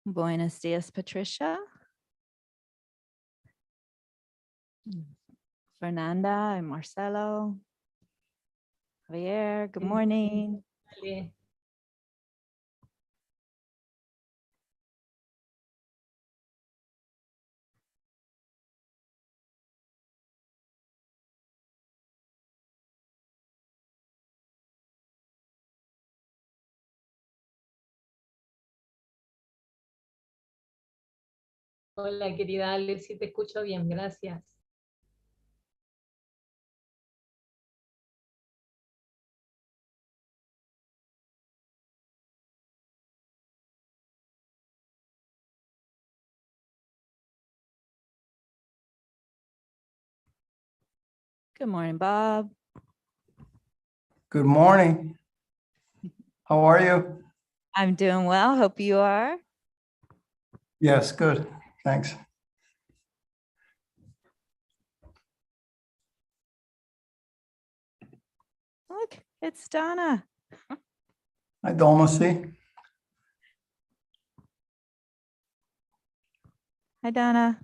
Buenos dias, Patricia. Fernanda and Marcelo. Javier, good morning. Vale. Hola, querida Ale, sí te escucho bien, gracias. Good morning, Bob. Good morning. How are you? I'm doing well. Hope you are. Yes, good. Thanks. Look, it's Donna. Hi, Dulmacy. Hi, Donna.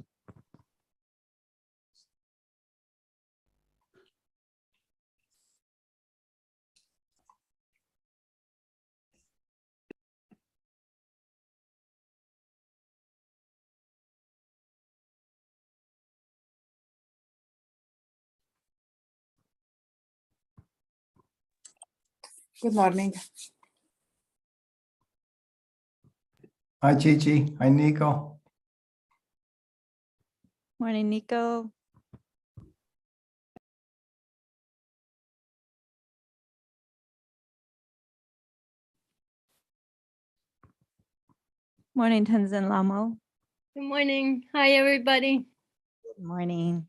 Good morning. Hi, Chichi. Hi, Nico. Morning, Nico. Morning, Tenzin Lamo. Good morning. Hi, everybody. Good morning.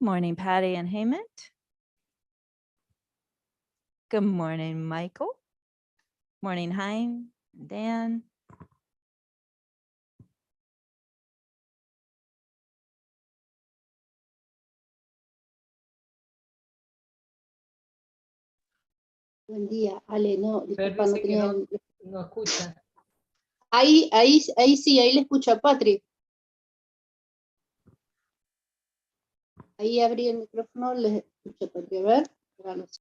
Morning, Patty and Hemant. Good morning, Michael. Morning, Hein, Dan. Buen día, Ale. No, Fer disculpa, no dice que tenía. no escucha. Ahí sí, ahí le escucho a Patri. Ahí abrí el micrófono, le escucho a Patri. A ver, ahora no sé.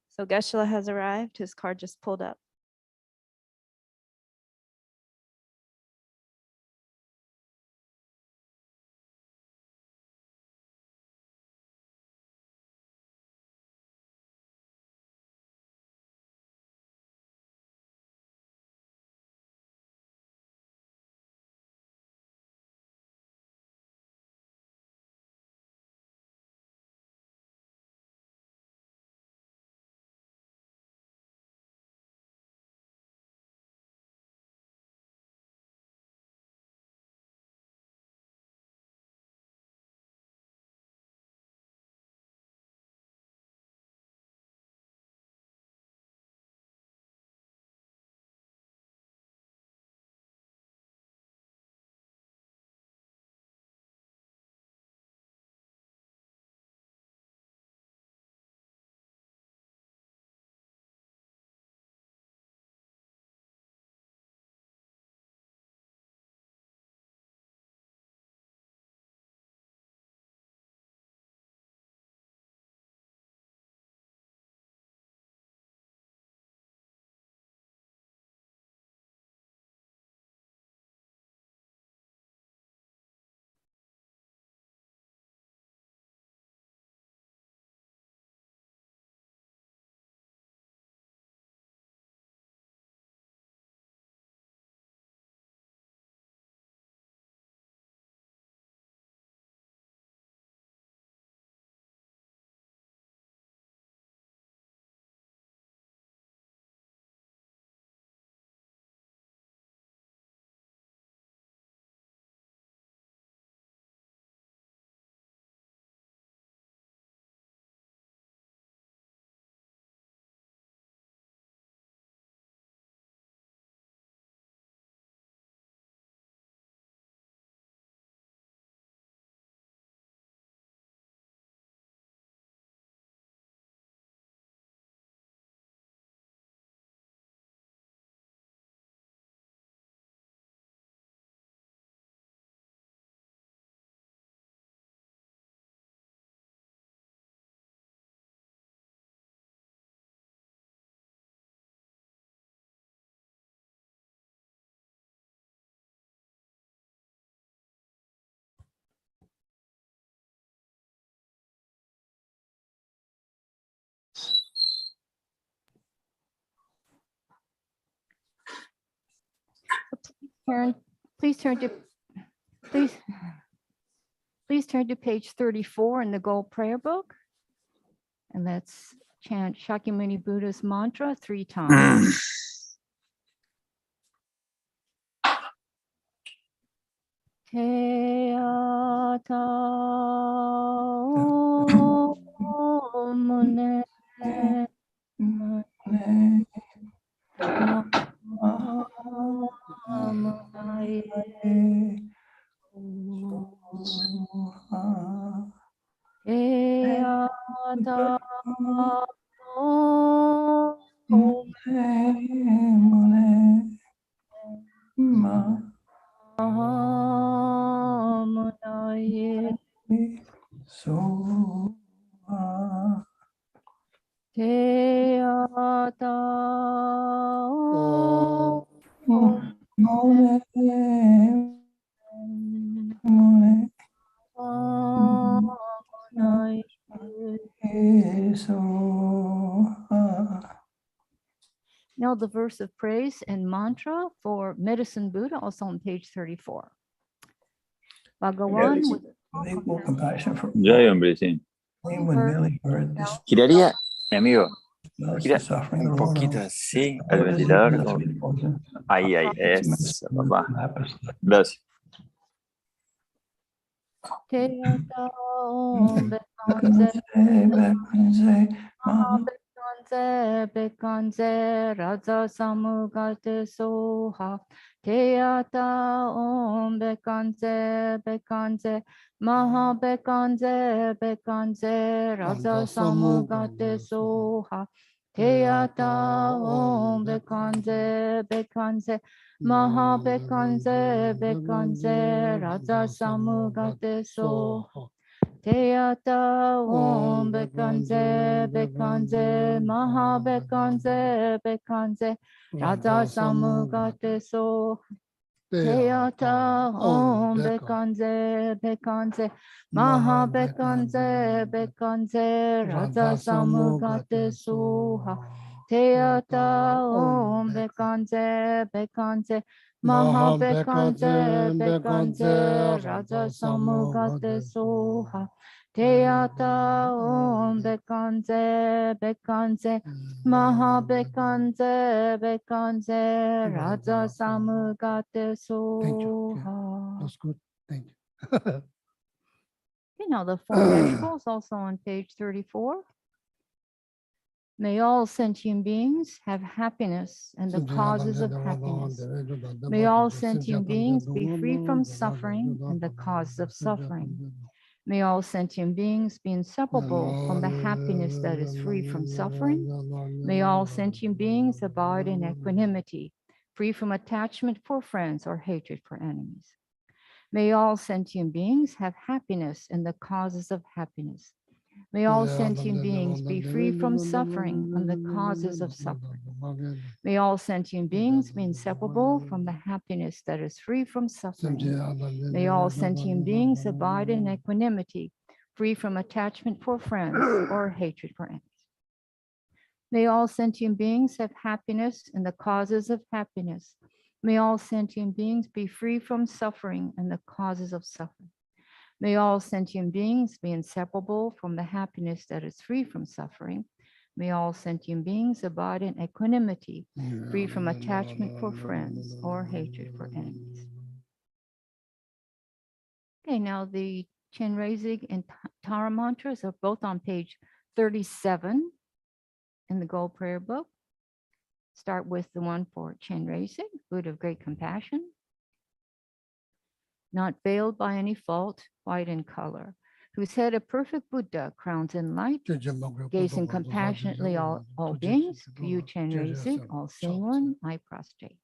So Geshe-la has arrived. His car just pulled up. please turn to page 34 in the Gold Prayer Book. And let's chant Shakyamuni Buddha's mantra 3 times. Te ata o mune amunaye te ata o amunaye te ata o amunaye. Now the verse of praise and mantra for Medicine Buddha, also on page 34. Bhagawan with Equal compassion for Jai hombre, sí. when Millie heard this Giraría, mi amigo, notice gira the suffering un of the Lord. poquito así al ventilador. Ahí, eso, papá. Gracias. Te ata om bekanze bekanze raja samugate soha. Te ata om bekanze maha bekanze raja samugate soha. Te ata om bekanze maha bekanze raja samugate soha. Te ata om bekanze maha bekanze raja samugate soha. Te ata om bekanze maha bekanze raja samugate soha. Te ata om bekanze maha bekanze raja samugate soha. Te ata om bekanze maha bekanze raja samugate soha. That's good. Thank you. You know, the four vegetables also on page 34. May all sentient beings have happiness and the causes of happiness. May all sentient beings be free from suffering and the causes of suffering. May all sentient beings be inseparable from the happiness that is free from suffering. May all sentient beings abide in equanimity, free from attachment for friends or hatred for enemies. May all sentient beings have happiness and the causes of happiness. May all sentient beings be free from suffering and the causes of suffering. May all sentient beings be inseparable from the happiness that is free from suffering. May all sentient beings abide in equanimity, free from attachment for friends or hatred for enemies. May all sentient beings have happiness and the causes of happiness. May all sentient beings be free from suffering and the causes of suffering. May all sentient beings be inseparable from the happiness that is free from suffering. May all sentient beings abide in equanimity, free from attachment for friends or hatred for enemies. Okay, now the Chenrezig and Tara mantras are both on page 37 in the Gold Prayer Book. Start with the one for Chenrezig, Buddha of great compassion. Not veiled by any fault, white in color, whose head a perfect Buddha crowns in light, gazing compassionately all beings, to you Chenrezig, all-seeing one, I prostrate.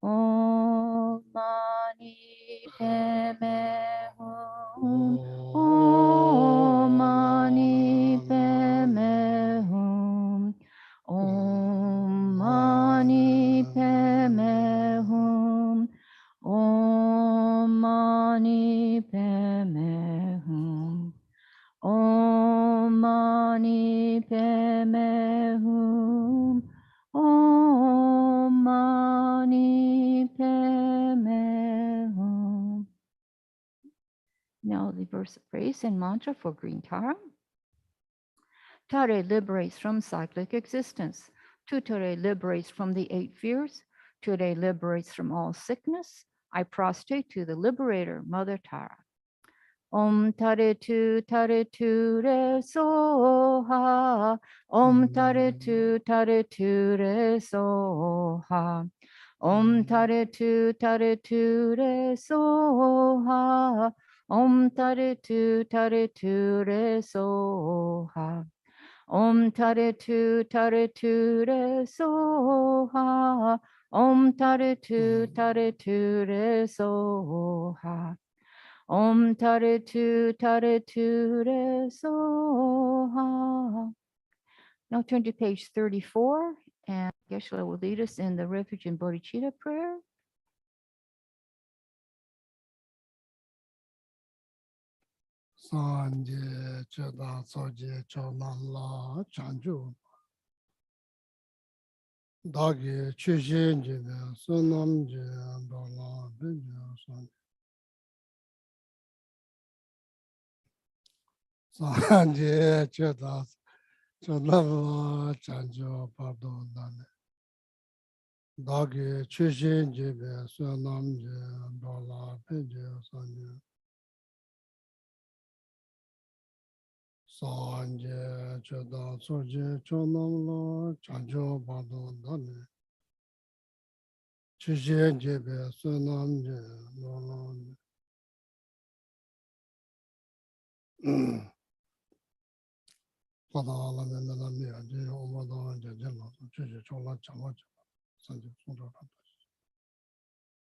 Om Mani Padme Hum, Om Mani Padme Hum, Om Mani Padme Hum, Om Mani Padme Hum, Om Mani Padme Hum, Om Mani Pali verse praise and mantra for green Tara. Tare liberates from cyclic existence. Tutare liberates from the 8 fears. Ture liberates from all sickness. I prostrate to the liberator, Mother Tara. Om Tare Tu Re Soha. Om Tare Tu Re Soha. Om Tare Tu Re Soha. Om Tare Tu Re Soha. Om Tare Tu Re Soha. Om Tare Tu Re Soha. Om Tare Tu Re Soha. Now turn to page 34, and Geshe-la will lead us in the Refuge and Bodhichitta prayer. Sanje Cheda Soje Chonala Chanju Dagi Chushinji Sunamji Dola Binja Sanje Cheda Chonala Chanju Pardon Dane Dagi Chushinji Sunamji Dola Binja Sanje Sanje Cheda Soje Chonamla Chanjo Bado Dane Chishen Jebe Sunamje Lolon Padala Menami Aji Omadan Jajela Chichi Chola Chama Sanje Sura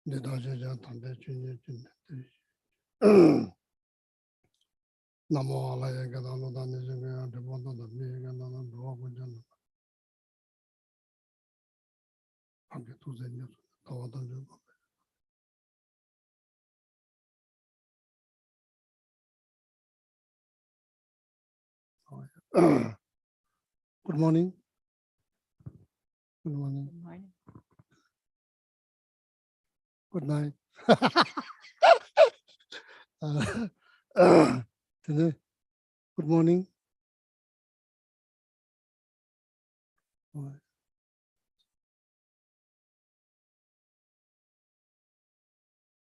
Nida Jaja Tande Chini Chini Namo Alaya Gadano Dani Jimmy Devonta the Megan and Rogan Pampi to Zen Tawadan. Good morning. Good morning. Good morning. Good night. Today, good morning.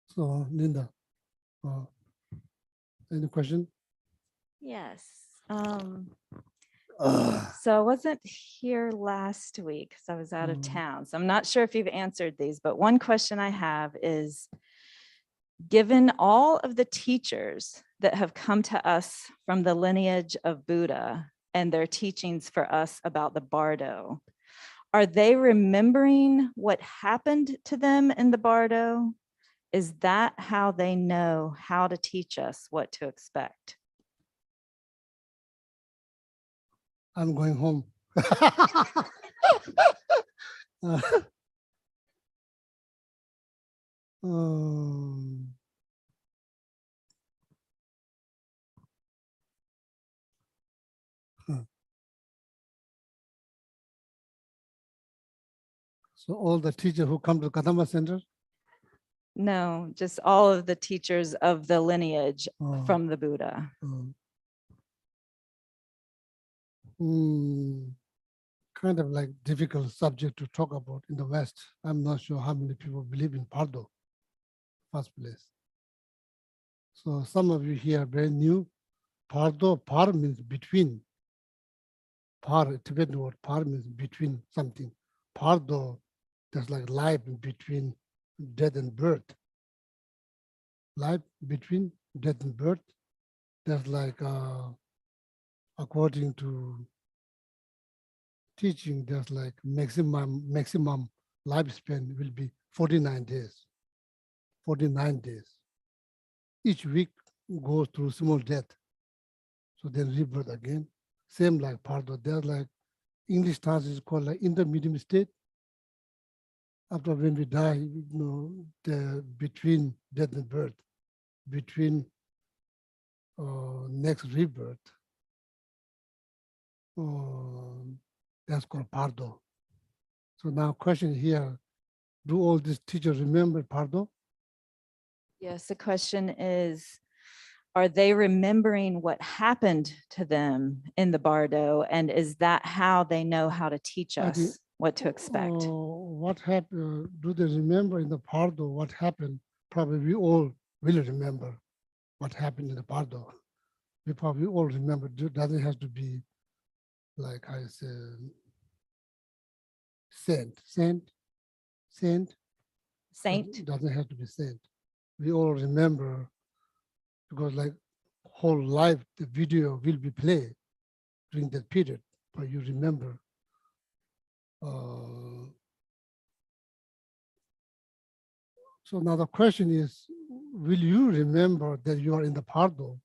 So, Linda, any question? Yes. So I wasn't here last week because I was out of town. So I'm not sure if you've answered these, but one question I have is, given all of the teachers that have come to us from the lineage of Buddha and their teachings for us about the Bardo, are they remembering what happened to them in the Bardo? Is that how they know how to teach us what to expect? I'm going home. So all the teachers who come to Kadamba Center? No, just all of the teachers of the lineage from the Buddha. Kind of like difficult subject to talk about in the West. I'm not sure how many people believe in Pardo, first place. So some of you here are very new. Pardo, par means between. Par, Tibetan word, par means between something. Pardo, there's like life between death and birth. Life between death and birth. There's like, according to teaching, there's like maximum lifespan will be 49 days. 49 days. Each week goes through small death. So then rebirth again. Same like Pardo. There's like English translation is called like intermediate state. After when we die, you know, the between death and birth, between next rebirth, that's called Pardo. So now question here, do all these teachers remember Pardo? Yes, the question is, are they remembering what happened to them in the bardo? And is that how they know how to teach I think, us what to expect? What happened? Do they remember in the Pardo what happened? Probably we all will remember what happened in the Pardo. We probably all remember. It doesn't have to be like I said, saint. Saint? Doesn't have to be saint. We all remember because like whole life, the video will be played during that period, but you remember. So now the question is, will you remember that you are in the Pardo?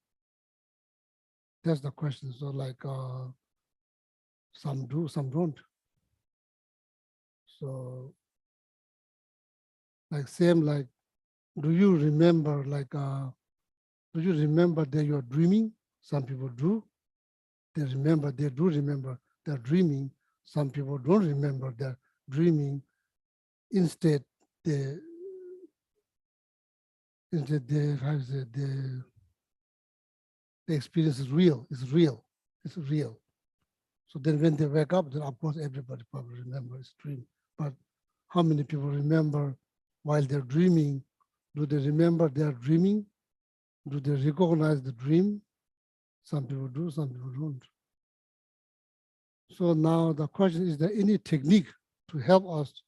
That's the question. So like some do, some don't. So like same like, do you remember like, do you remember that you're dreaming? Some people do. They do remember they're dreaming. Some people don't remember they're dreaming. Instead, the experience is real. It's real. So then when they wake up, then of course everybody probably remembers dream. But how many people remember while they're dreaming? Do they remember they're dreaming? Do they recognize the dream? Some people do, some people don't. So now the question is there any technique to help us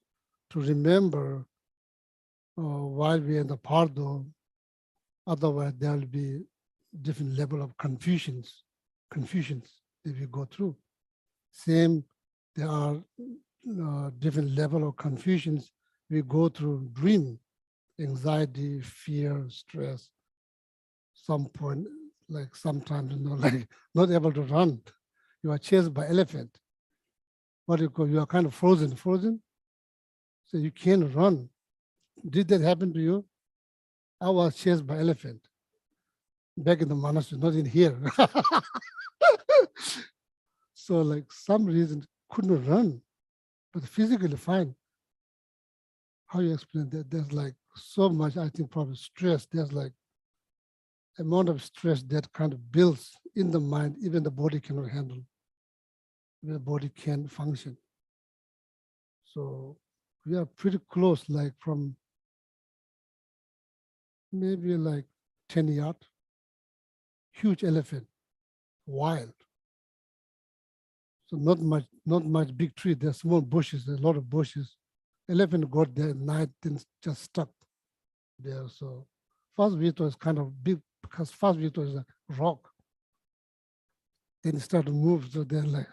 to remember while we're in the Pardo? Otherwise, there will be different level of confusions that we go through. Same, there are different level of confusions we go through dream, anxiety, fear, stress. Some point, like sometimes, like not able to run. You are chased by elephant. What do you call? You are kind of frozen. So you can't run. Did that happen to you? I was chased by elephant back in the monastery, not in here. So like some reason couldn't run, but physically fine. How you explain that? There's like so much, I think probably stress. There's like amount of stress that kind of builds in the mind, even the body cannot handle. The body can't function. So we are pretty close, like from maybe like 10 yards, huge elephant, wild. So not much big tree. There's small bushes, a lot of bushes. Elephant got there at night, then just stuck there. So first we thought it's kind of big because first we thought it's a rock. Then it started to move. So then like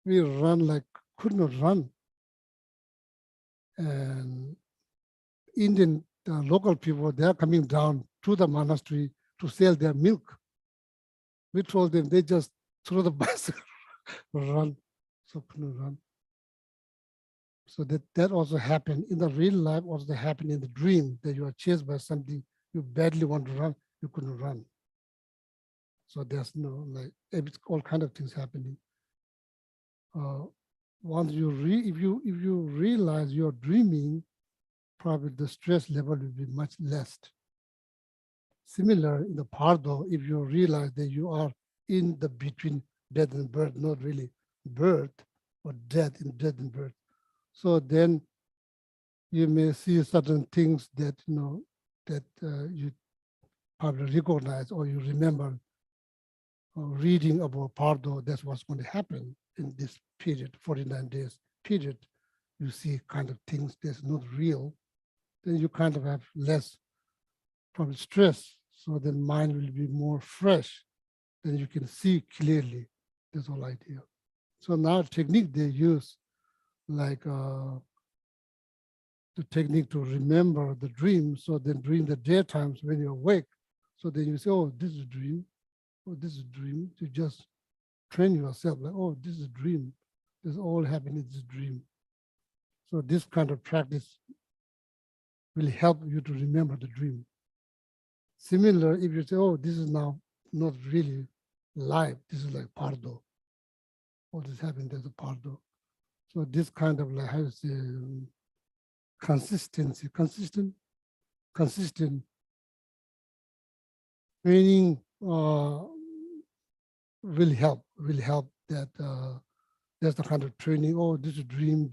we run like could not run. And Indian local people, they're coming down to the monastery to sell their milk. We told them they just throw the bicycle, run, so couldn't run. So that also happened in the real life, also happened in the dream that you are chased by something you badly want to run, you couldn't run. So there's no like it's all kind of things happening. Once you if you realize you're dreaming, probably the stress level will be much less. Similar in the Pardo, if you realize that you are in the between death and birth, not really birth, or death and birth. So then you may see certain things that that you probably recognize or you remember reading about Pardo. That's what's going to happen in this period, 49 days period. You see kind of things that's not real. Then you kind of have less probably stress. So the mind will be more fresh. Then you can see clearly. That's all idea. So now technique they use like the technique to remember the dream. So then during the daytimes when you're awake, so then you say, oh, this is a dream. Oh, this is a dream. You just train yourself like, oh, this is a dream. This all happening in this dream. So this kind of practice will help you to remember the dream. Similar, if you say, oh, this is now not really live, this is like Pardo. What is happening, there's a Pardo. So this kind of like, how to say, consistent training will help that there's the kind of training, oh, this dream,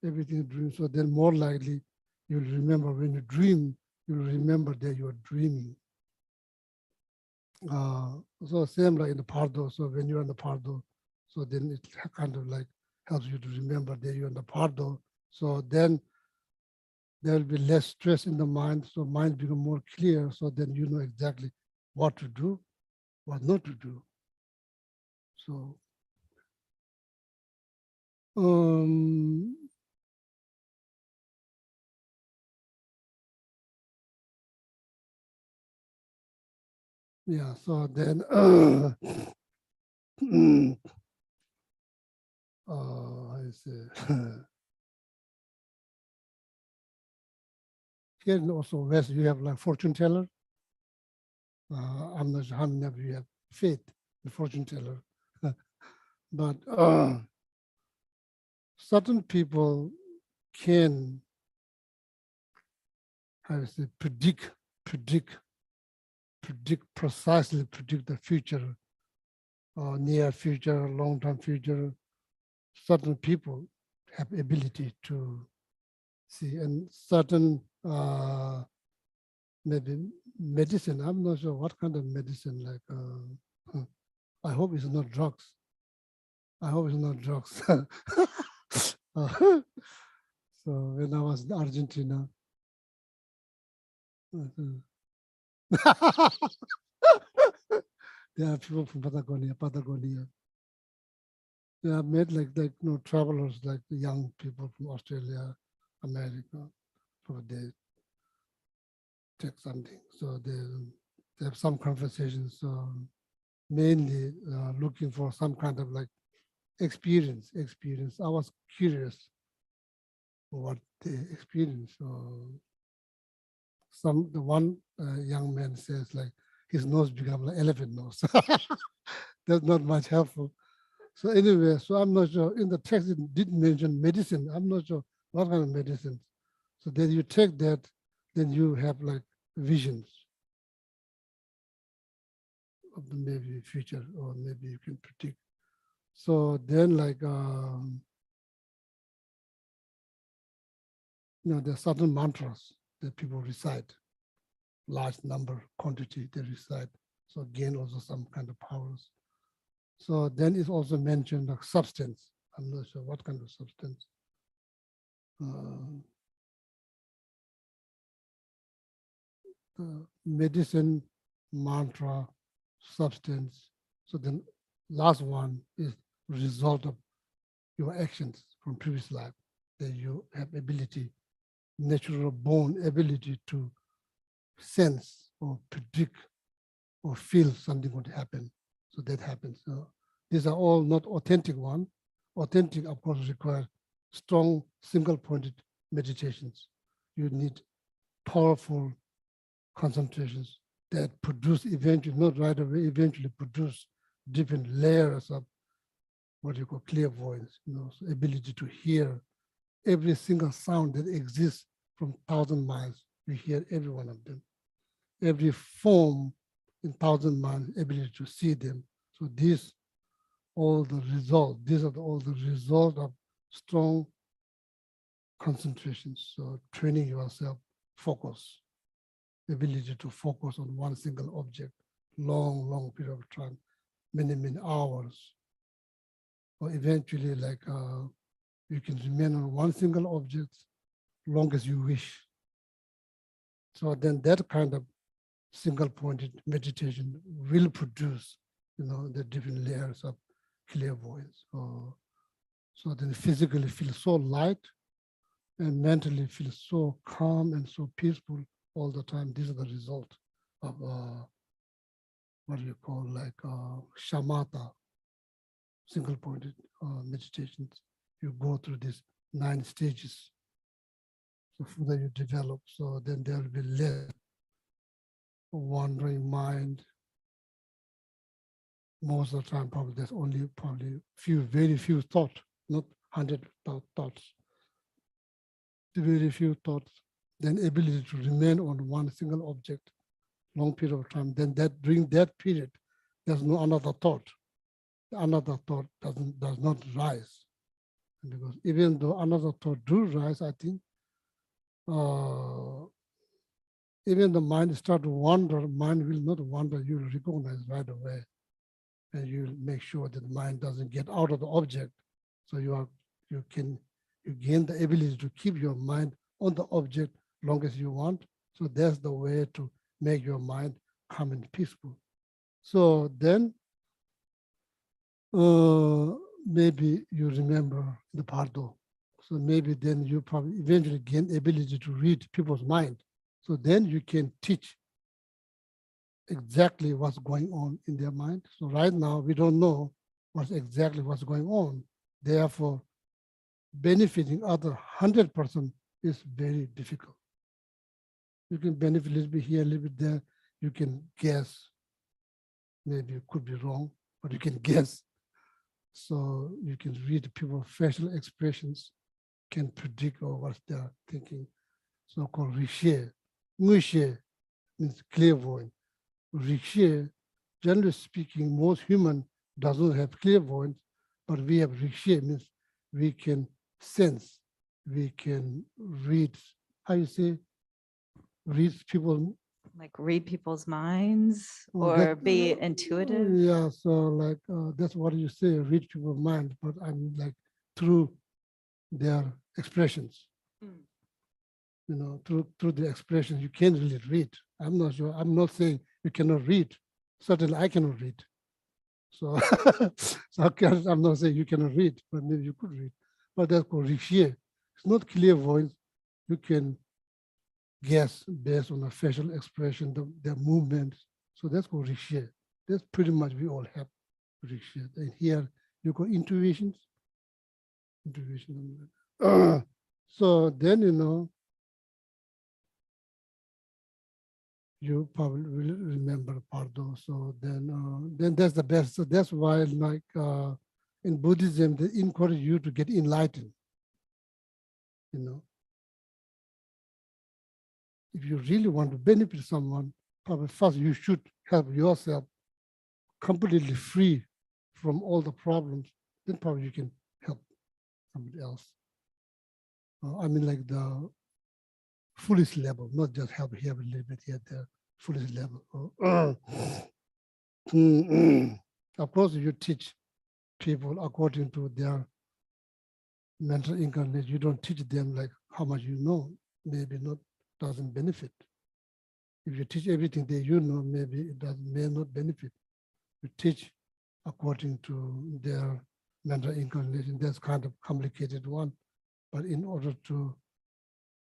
everything is dream. So then more likely you'll remember when you dream, you'll remember that you are dreaming. So same like in the pardo. So when you're in the pardo, so then it kind of like helps you to remember that you're in the pardo. So then there will be less stress in the mind. So mind become more clear. So then you know exactly what to do, what not to do. So yeah, so then I say here in also West you have like fortune teller. I'm not sure how many of you have faith in fortune teller, but certain people can, how to say, precisely predict the future, near future, long-term future. Certain people have ability to see, and certain maybe medicine. I'm not sure what kind of medicine. Like, I hope it's not drugs. I hope it's not drugs. So when I was in Argentina, there are people from Patagonia. They have met like travelers, like the young people from Australia, America, so they take something. So they have some conversations. So mainly looking for some kind of like experience. I was curious what they experience. So the one young man says like his nose become like elephant nose. That's not much helpful. So anyway, so I'm not sure, in the text it didn't mention medicine. I'm not sure what kind of medicine. So then you take that, then you have like visions of the maybe future, or maybe you can predict. So then like, there are certain mantras that people recite, large number, quantity they recite. So gain also some kind of powers. So then it's also mentioned like substance. I'm not sure what kind of substance. Medicine, mantra, substance. So then last one is result of your actions from previous life, that you have ability, natural born ability to sense or predict or feel something would happen. So that happens. So these are all not authentic one. Authentic, of course, require strong single-pointed meditations. You need powerful concentrations that produce eventually, not right away, eventually produce different layers of what you call clairvoyance, so ability to hear every single sound that exists from 1,000 miles. You hear every one of them. Every form in 1,000 miles, ability to see them. So these are all the result of strong concentrations. So training yourself, focus, ability to focus on one single object, long period of time, many hours, or eventually like you can remain on one single object long as you wish. So then that kind of single-pointed meditation will produce, the different layers of clairvoyance. So then physically feel so light and mentally feel so calm and so peaceful all the time. These are the result of what you call like shamatha, single-pointed meditations. You go through these 9 stages. So further you develop, so then there will be less wandering mind. Most of the time, probably there's only very few thoughts, not 100 thoughts. Very few thoughts. Then ability to remain on one single object long period of time, then that during that period, there's no another thought. Another thought does not rise. Because even though another thought do rise, I think even the mind start to wander, mind will not wander, you will recognize right away. And you make sure that the mind doesn't get out of the object. So you gain the ability to keep your mind on the object long as you want. So that's the way to make your mind calm and peaceful. So then maybe you remember the Pardo. So maybe then you probably eventually gain ability to read people's mind. So then you can teach exactly what's going on in their mind. So right now we don't know what's going on. Therefore, benefiting other 100% is very difficult. You can benefit a little bit here, a little bit there. You can guess. Maybe it could be wrong, but you can guess. So you can read people's facial expressions, can predict what they're thinking. So-called rikshe. Ngushe means clairvoyant. Rikshe, generally speaking, most human doesn't have clairvoyance, but we have rikshe, means we can sense, we can read, how you say, read people. Like read people's minds Oh, or that- be intuitive. Yeah, so like that's what you say, read people's mind, but I'm like through their expressions. Mm. You know, through the expressions, you can't really read. I'm not sure. I'm not saying you cannot read. Certainly, I cannot read. So, I'm not saying you cannot read, but maybe you could read. But that's called rikshe. It's not clear voice. You can guess based on the facial expression, their movements. So that's called rikshe. That's pretty much we all have rikshe. And here you got intuitions. Intuition. So then you probably will remember Pardo. So then that's the best. So that's why, like in Buddhism, they encourage you to get enlightened. If you really want to benefit someone, probably first you should help yourself completely free from all the problems. Then probably you can help somebody else. I mean, like the fullest level, not just help here a little bit here, the fullest level. Of course, you teach people according to their mental inclination. You don't teach them like how much you know, maybe not doesn't benefit. If you teach everything that you know, maybe it may not benefit. You teach according to their mental inclination. That's kind of complicated one. But in order to,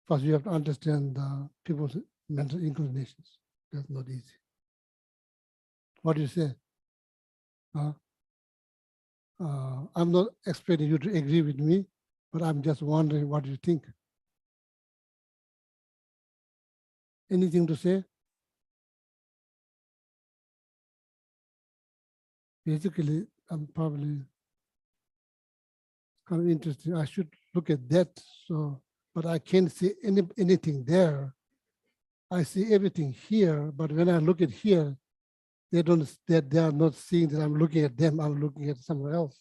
first you have to understand people's mental inclinations. That's not easy. What do you say? I'm not expecting you to agree with me, but I'm just wondering what you think. Anything to say? Basically, I'm probably kind of interested. I should look at that. So, but I can't see anything there. I see everything here, but when I look at here, they are not seeing that I'm looking at them. I'm looking at somewhere else.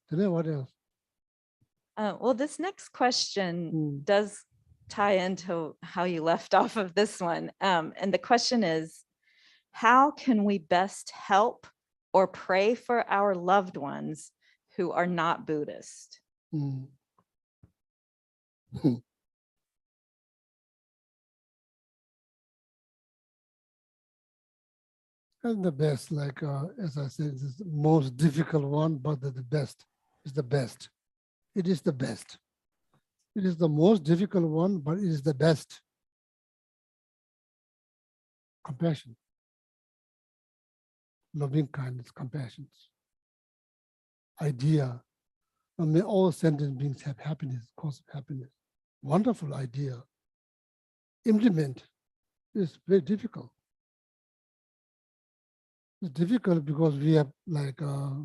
Today, what else? Well, this next question does tie into how you left off of this one. And the question is, how can we best help or pray for our loved ones who are not Buddhist? And the best, like as I said, is the most difficult one, but the best is the best. It is the best. It is the most difficult one, but it is the best. Compassion. Loving kindness, compassion. Idea. And may all sentient beings have happiness, cause of happiness. Wonderful idea. Implement is very difficult. It's difficult because we have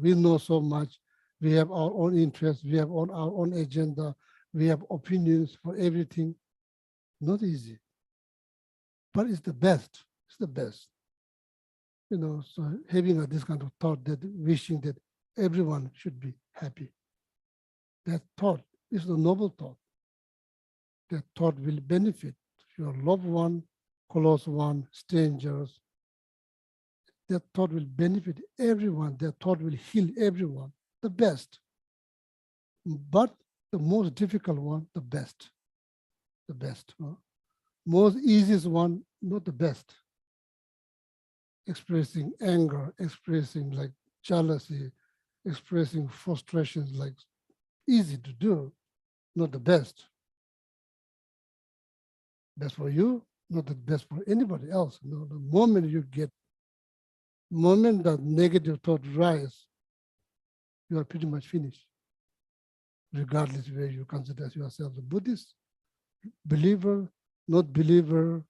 we know so much. We have our own interests. We have our own agenda. We have opinions for everything. Not easy, but it's the best. It's the best. You know, so having this kind of thought, that wishing that everyone should be happy. That thought is the noble thought. That thought will benefit your loved one, close one, strangers. That thought will benefit everyone. That thought will heal everyone. The best. But the most difficult one, the best. The best. Most easiest one, not the best. Expressing anger, expressing like jealousy, expressing frustrations, like easy to do, not the best. Best for you, not the best for anybody else. No, the moment that negative thought rise, you are pretty much finished. Regardless where you consider yourself a Buddhist, believer, not believer,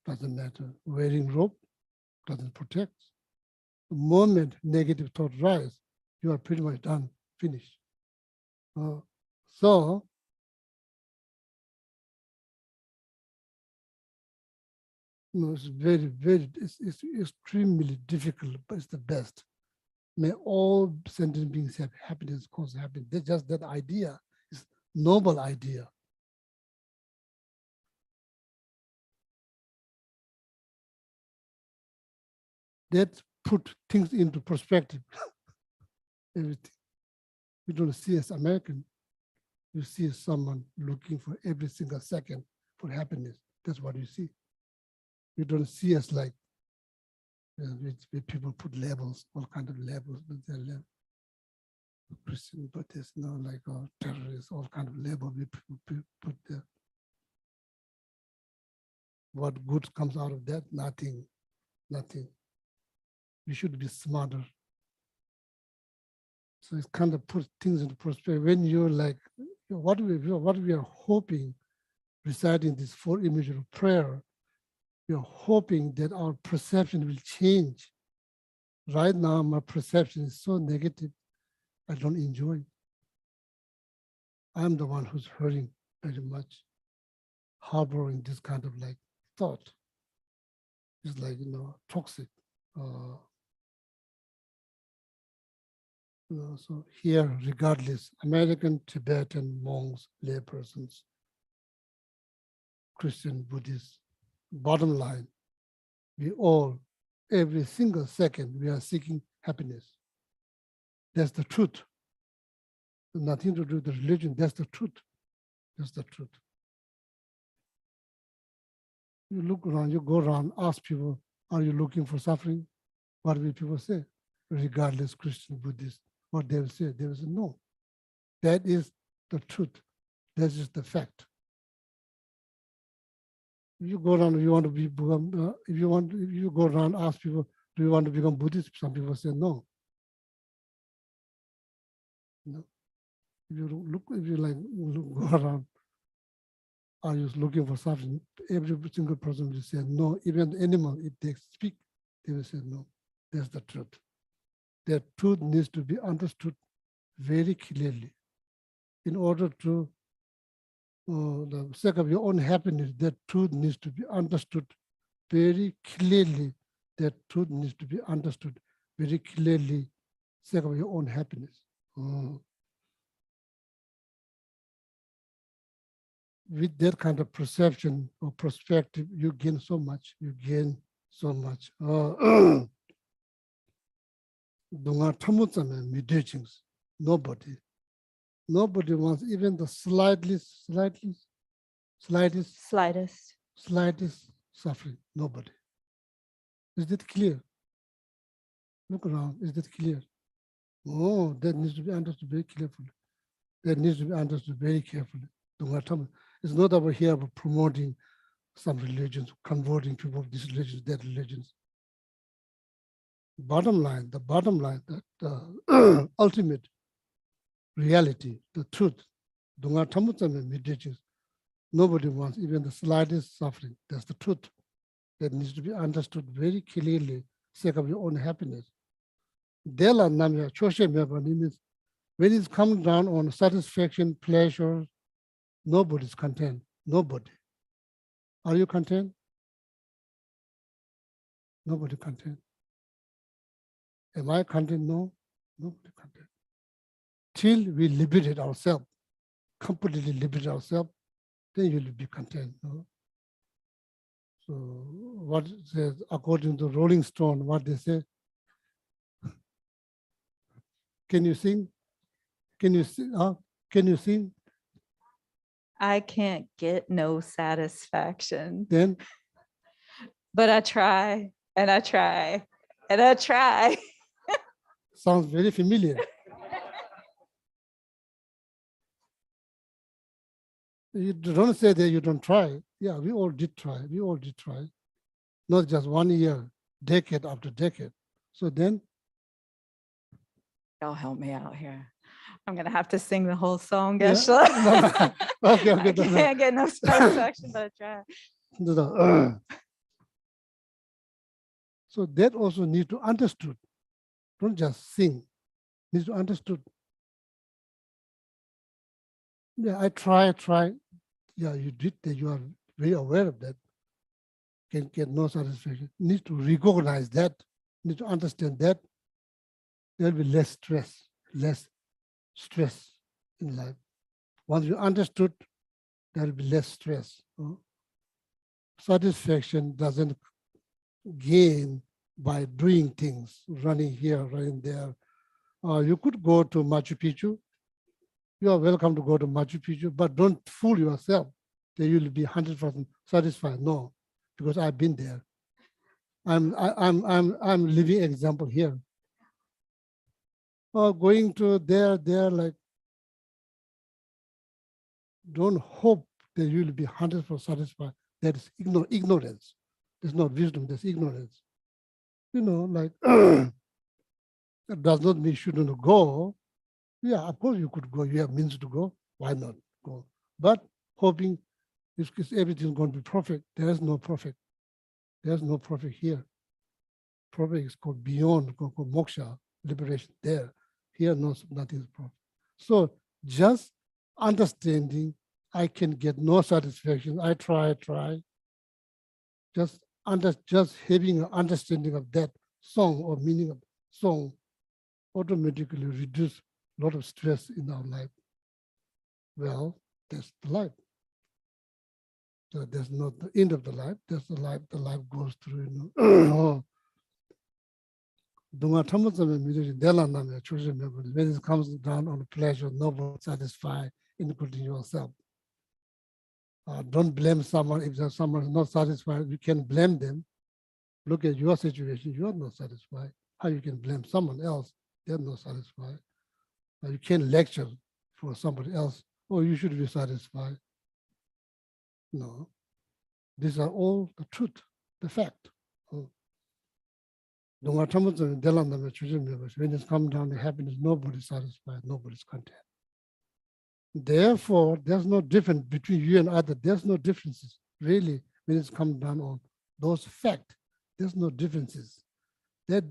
doesn't matter. Wearing robe doesn't protect. The moment negative thought rise, you are pretty much done, finished. So it's it's extremely difficult, but it's the best. May all sentient beings have happiness, cause happiness. That's just that idea. It's noble idea. That put things into perspective. Everything. You don't see as American. You see someone looking for every single second for happiness. That's what you see. You don't see us like where people put labels, all kind of labels, but they're labels. Christian, Buddhist, like terrorists, all kind of labels we put there. What good comes out of that? Nothing. We should be smarter. So it kind of puts things into perspective. When you're like, what we are hoping, reciting this 4 images of prayer, we are hoping that our perception will change. Right now, my perception is so negative, I don't enjoy it. I'm the one who's hurting very much, harboring this kind of like thought. It's like, toxic. So here, regardless, American, Tibetan, monks, laypersons, Christian, Buddhists, bottom line, we all, every single second, we are seeking happiness. That's the truth. Nothing to do with the religion, that's the truth. That's the truth. You look around, you go around, ask people, are you looking for suffering? What will people say? Regardless, Christian, Buddhist, what they will say, no. That is the truth. That is the fact. You go around, if you want to be, if you go around, ask people, do you want to become Buddhist? Some people say no. No. If you go around, are you looking for something? Every single person will say no. Even the animal, if they speak, they will say no. That's the truth. That truth needs to be understood very clearly in order to the sake of your own happiness. That truth needs to be understood very clearly. That truth needs to be understood very clearly, sake of your own happiness. With that kind of perception or perspective, you gain so much. You gain so much. Nobody wants even the slightest suffering. Nobody. Is that clear? Look around. Is that clear? Oh, that needs to be understood very carefully. That needs to be understood very carefully. It's not over here about promoting some religions, converting people of these religions, that religions. The bottom line, the ultimate reality, the truth. Nobody wants even the slightest suffering. That's the truth. That needs to be understood very clearly, sake of your own happiness. Dela namya choshe means when it's coming down on satisfaction, pleasure, Nobody's content. Nobody. Are you content? Nobody content. Am I content? No. Nobody content. Till we liberate ourselves, completely liberate ourselves, then you'll be content. No? So what it says, according to Rolling Stone, what they say, can you sing? Can you sing? Can you sing? I can't get no satisfaction, Then but I try and I try and I try. sounds very familiar. You don't say that you don't try. Yeah, we all did try. We all did try. Not just 1 year, decade after decade. So then, Y'all help me out here. I'm gonna have to sing the whole song, Yeah. Geshe-la. Okay, I no, no. can't get no satisfaction, but I try. So that also need to understood. Don't just sing. Need to understood. Yeah, I try. Yeah, you did that. You are very aware of that. Can get no satisfaction. Need to recognize that. Need to understand that. There'll be less stress in life. Once you understood, there'll be less stress. Satisfaction doesn't gain by doing things, running here, running there. You could go to Machu Picchu. You are welcome to go to Machu Picchu, but don't fool yourself that you'll be 100% satisfied. No, because I've been there. I'm living example here. Going to there, like, don't hope that you'll be 100% satisfied. That is ignorance. There's not wisdom, there's ignorance. Like, that does not mean you shouldn't go. Yeah, of course you could go. You have means to go. Why not go? But hoping if everything's going to be perfect, there is no perfect. There's no perfect here. Perfect is called beyond, called moksha, liberation there. Here, nothing is perfect. So just understanding, I can get no satisfaction. I try. Just having an understanding of that song or meaning of song automatically reduce a lot of stress in our life. Well, that's the life. So that's not the end of the life. That's the life goes through. When it comes down on pleasure, nobody satisfied, including yourself. Don't blame someone if someone is not satisfied. You can blame them. Look at your situation. You are not satisfied. How you can blame someone else? They're not satisfied. You can't lecture for somebody else. Oh, you should be satisfied. No. These are all the truth, the fact. When it comes down to happiness, nobody's satisfied, nobody's content. Therefore, there's no difference between you and others. There's no differences, really, when it's come down on those facts. There's no differences. There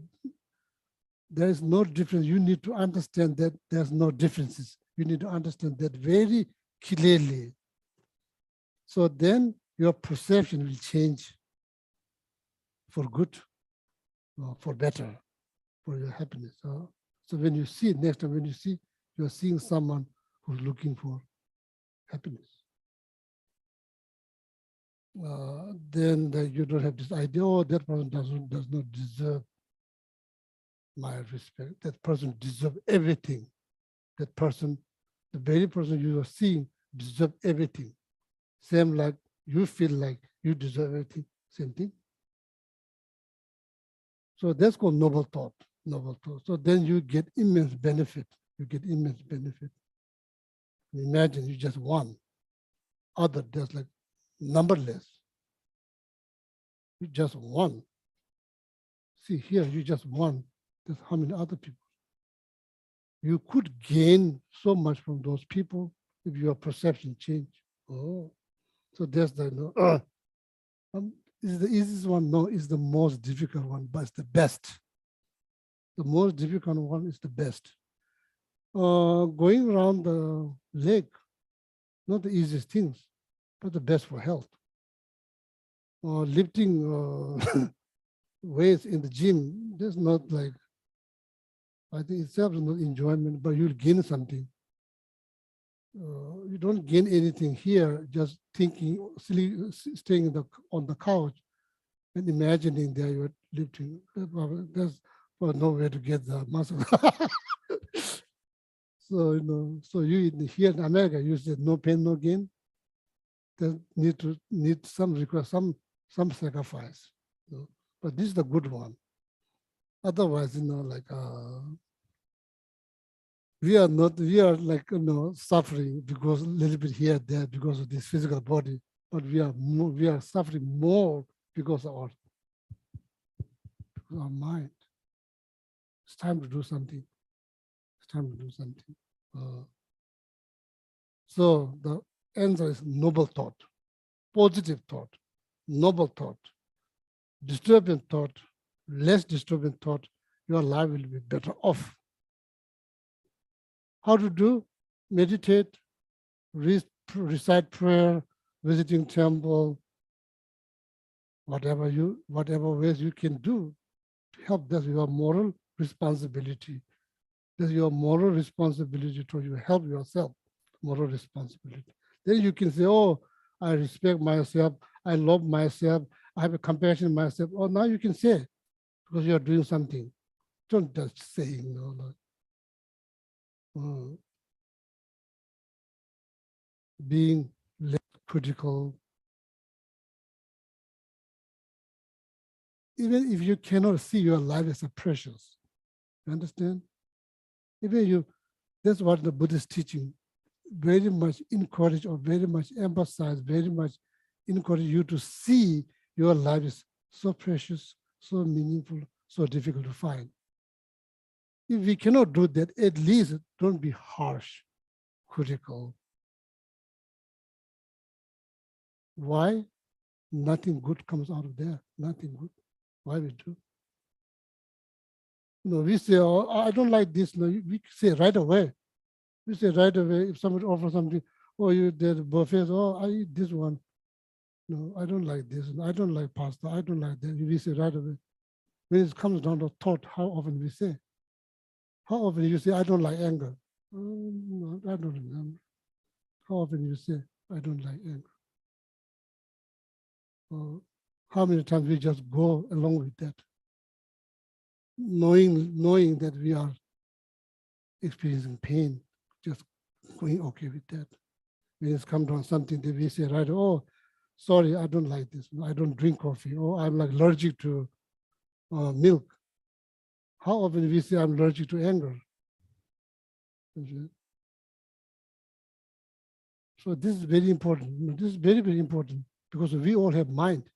is no difference. You need to understand that there's no differences. You need to understand that very clearly. So then your perception will change for good, or for better, for your happiness. So when you see, next time when you see, you're seeing someone who's looking for happiness. Then you don't have this idea, oh, that person does not deserve my respect. That person deserves everything. That person, the very person you are seeing, deserves everything. Same like you feel like you deserve everything, same thing. So that's called noble thought, noble thought. So then you get immense benefit. You get immense benefit. Imagine you just one. Other, there's like numberless. You just one. See here, you just one. There's how many other people? You could gain so much from those people if your perception change. Oh, so there's the is the easiest one? No, it's the most difficult one, but it's the best. The most difficult one is the best. Going around the lake, not the easiest things, but the best for health. Or lifting weights in the gym, that's not like, I think itself is not enjoyment, but you'll gain something. You don't gain anything here just thinking, staying on the couch and imagining that you're lifting. There's no way to get the muscle. So, so you here in America, you said no pain, no gain. There need some request, some sacrifice. But this is the good one. Otherwise, like we are like suffering because a little bit here, there, because of this physical body, but we are suffering more because of our mind. It's time to do something. It's time to do something. So the answer is noble thought, positive thought, noble thought, disturbing thought, less disturbing thought, your life will be better off. How to do? Meditate, recite prayer, visiting temple, whatever ways you can do to help. That's your moral responsibility. That's your moral responsibility to you help yourself, moral responsibility. Then you can say, oh, I respect myself, I love myself, I have a compassion in myself. Oh, now you can say, because you are doing something. Don't just say, being less critical. Even if you cannot see your life as a precious, you understand? Even that's what the Buddhist teaching very much encourage or very much emphasize, very much encourage you to see your life is so precious, so meaningful, so difficult to find. If we cannot do that, at least don't be harsh, critical. Why? Nothing good comes out of there, nothing good. Why we do? We say, oh, I don't like this. No, we say right away. We say right away, if somebody offers something, oh, you did buffet, oh, I eat this one. No, I don't like this. I don't like pasta. I don't like that. We say right away. When it comes down to thought, how often we say? How often you say, I don't like anger? No, I don't remember. How often you say, I don't like anger? How many times we just go along with that? Knowing that we are experiencing pain, just going okay with that. When it's come down something that we say, right, oh, sorry, I don't like this. I don't drink coffee. Oh, I'm like allergic to milk. How often we say I'm allergic to anger? So this is very important. This is very, very important because we all have mind,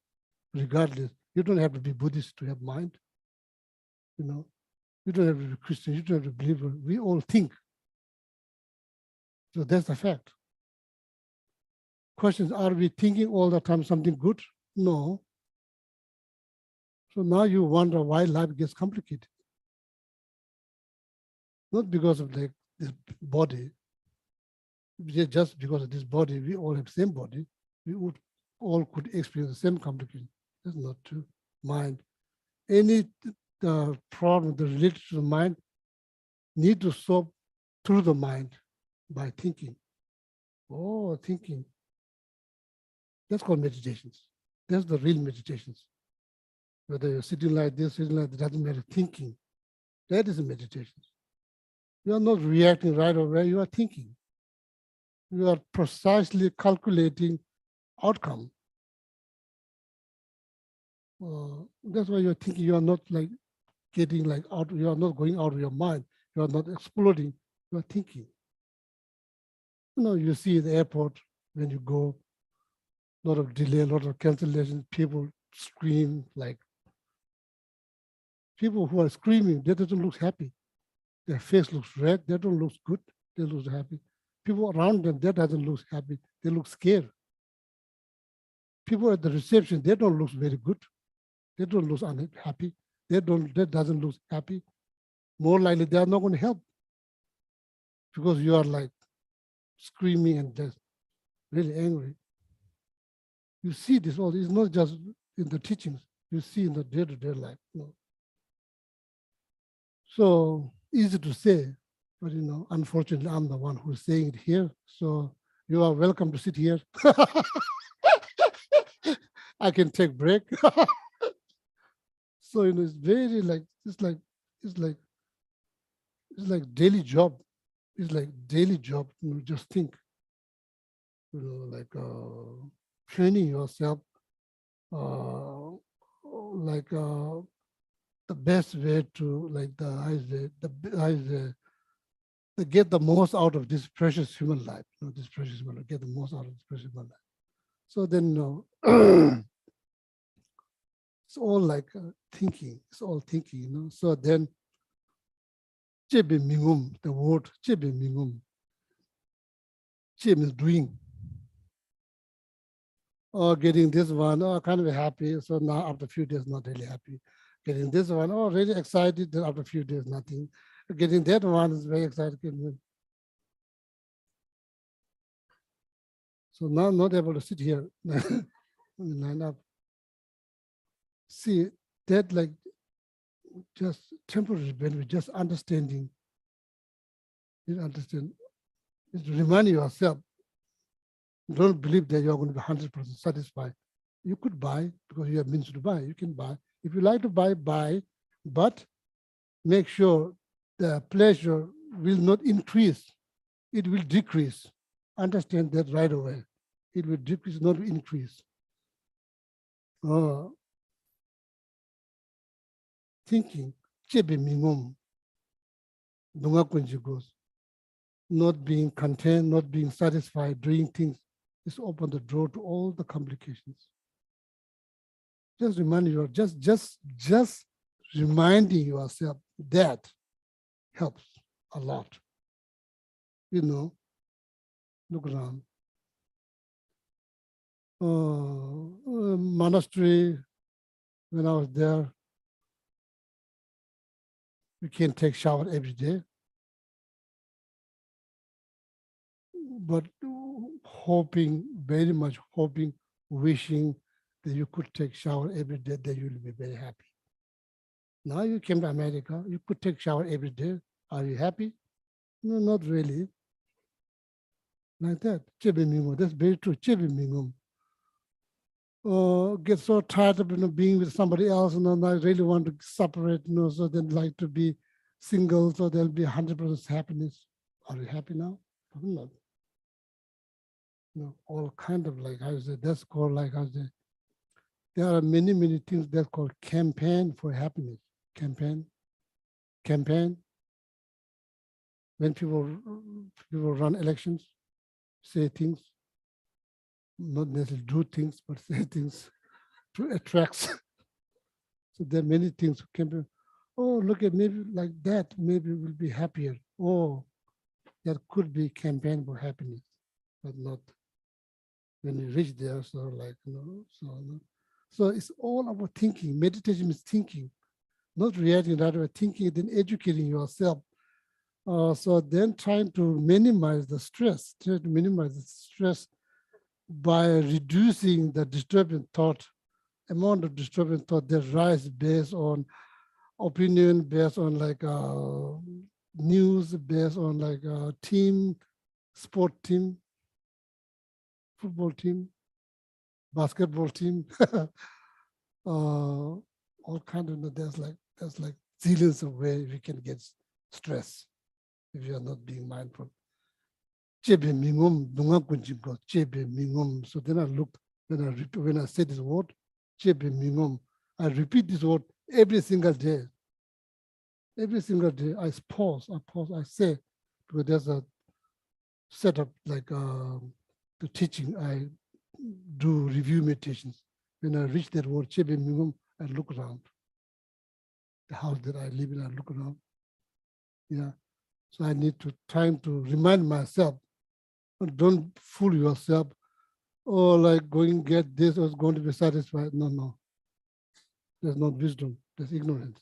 regardless. You don't have to be Buddhist to have mind. You don't have to be Christian. You don't have to believe. We all think. So that's the fact. Questions, are we thinking all the time something good? No. So now you wonder why life gets complicated. Not because of this body. Just because of this body, we all have the same body. We would all could experience the same complication. That's not true. Mind. Any problem that related to the mind need to solve through the mind by thinking. Oh, thinking. That's called meditations. That's the real meditations. Whether you're sitting like this, sitting like that, doesn't matter. Thinking. That is a meditation. You are not reacting right away, you are thinking. You are precisely calculating outcome. That's why you're thinking. You are not like getting like out, you are not going out of your mind. You are not exploding, you are thinking. You see the airport when you go, a lot of delay, a lot of cancellation, people scream like, people who are screaming, they don't look happy. Their face looks red, they don't look good, they look happy. People around them, that doesn't look happy, they look scared. People at the reception, they don't look very good. They don't look unhappy. That doesn't look happy. More likely, they are not going to help because you are like screaming and just really angry. You see this all, it's not just in the teachings, you see in the day-to-day life. So easy to say, but unfortunately, I'm the one who's saying it here. So you are welcome to sit here. I can take break. So it's very it's like daily job. It's like daily job. Just think. Like training yourself. The best way to to get the most out of this precious human life. This precious human life, get the most out of this precious human life. So then, it's all like thinking. It's all thinking, So then, chebe mingum, the word chebe mingum. Che means doing. Or getting this one, kind of happy. So now after a few days, not really happy. Getting this one, really excited. Then after a few days, nothing. Getting that one is very excited. So now I'm not able to sit here, line up. See, that just temporary benefit, just understanding. You understand? Just remind yourself, don't believe that you're going to be 100% satisfied. You could buy because you have means to buy. You can buy. If you like to buy, buy, but make sure the pleasure will not increase. It will decrease. Understand that right away. It will decrease, not increase. Thinking, chebe mingum, dunga kunji goes. Not being content, not being satisfied, doing things is open the door to all the complications. Just remind you, just reminding yourself that helps a lot. Look around. Monastery, when I was there, we can't take shower every day. But hoping, very much hoping, wishing that you could take shower every day, that you'll be very happy. Now you came to America, you could take shower every day. Are you happy? No, not really. Like that. Chebe mingum, that's very true. Chebe mingum. Get so tired of being with somebody else, and I really want to separate, so then like to be single, so there'll be 100% happiness. Are you happy now? I'm not. All kind of that's called there are many, many things that's called campaign for happiness. Campaign. When people run elections, say things, not necessarily do things, but say things to attract. So there are many things campaign. Oh, look at maybe like that, maybe we'll be happier. Oh, there could be campaign for happiness, but not when you reach there. So it's all about thinking. Meditation is thinking, not reacting right away, thinking, then educating yourself. So then trying to minimize the stress, by reducing the disturbing thought, amount of disturbing thought that rise based on opinion, based on news, based on team, sport team, football team, basketball team, all kind of, there's zillions of ways we can get stress if you are not being mindful. Chebe mingum, dunga kunji go, chebe mingum. So then I looked, when I said this word, chebe mingum, I repeat this word every single day. Every single day, I pause, I say, because there's a setup the teaching, I do review meditations. When I reach that word, chebe mingum, I look around. The house that I live in, I look around. Yeah. So I need to time to remind myself, don't fool yourself, going get this or going to be satisfied. No. There's not wisdom, there's ignorance.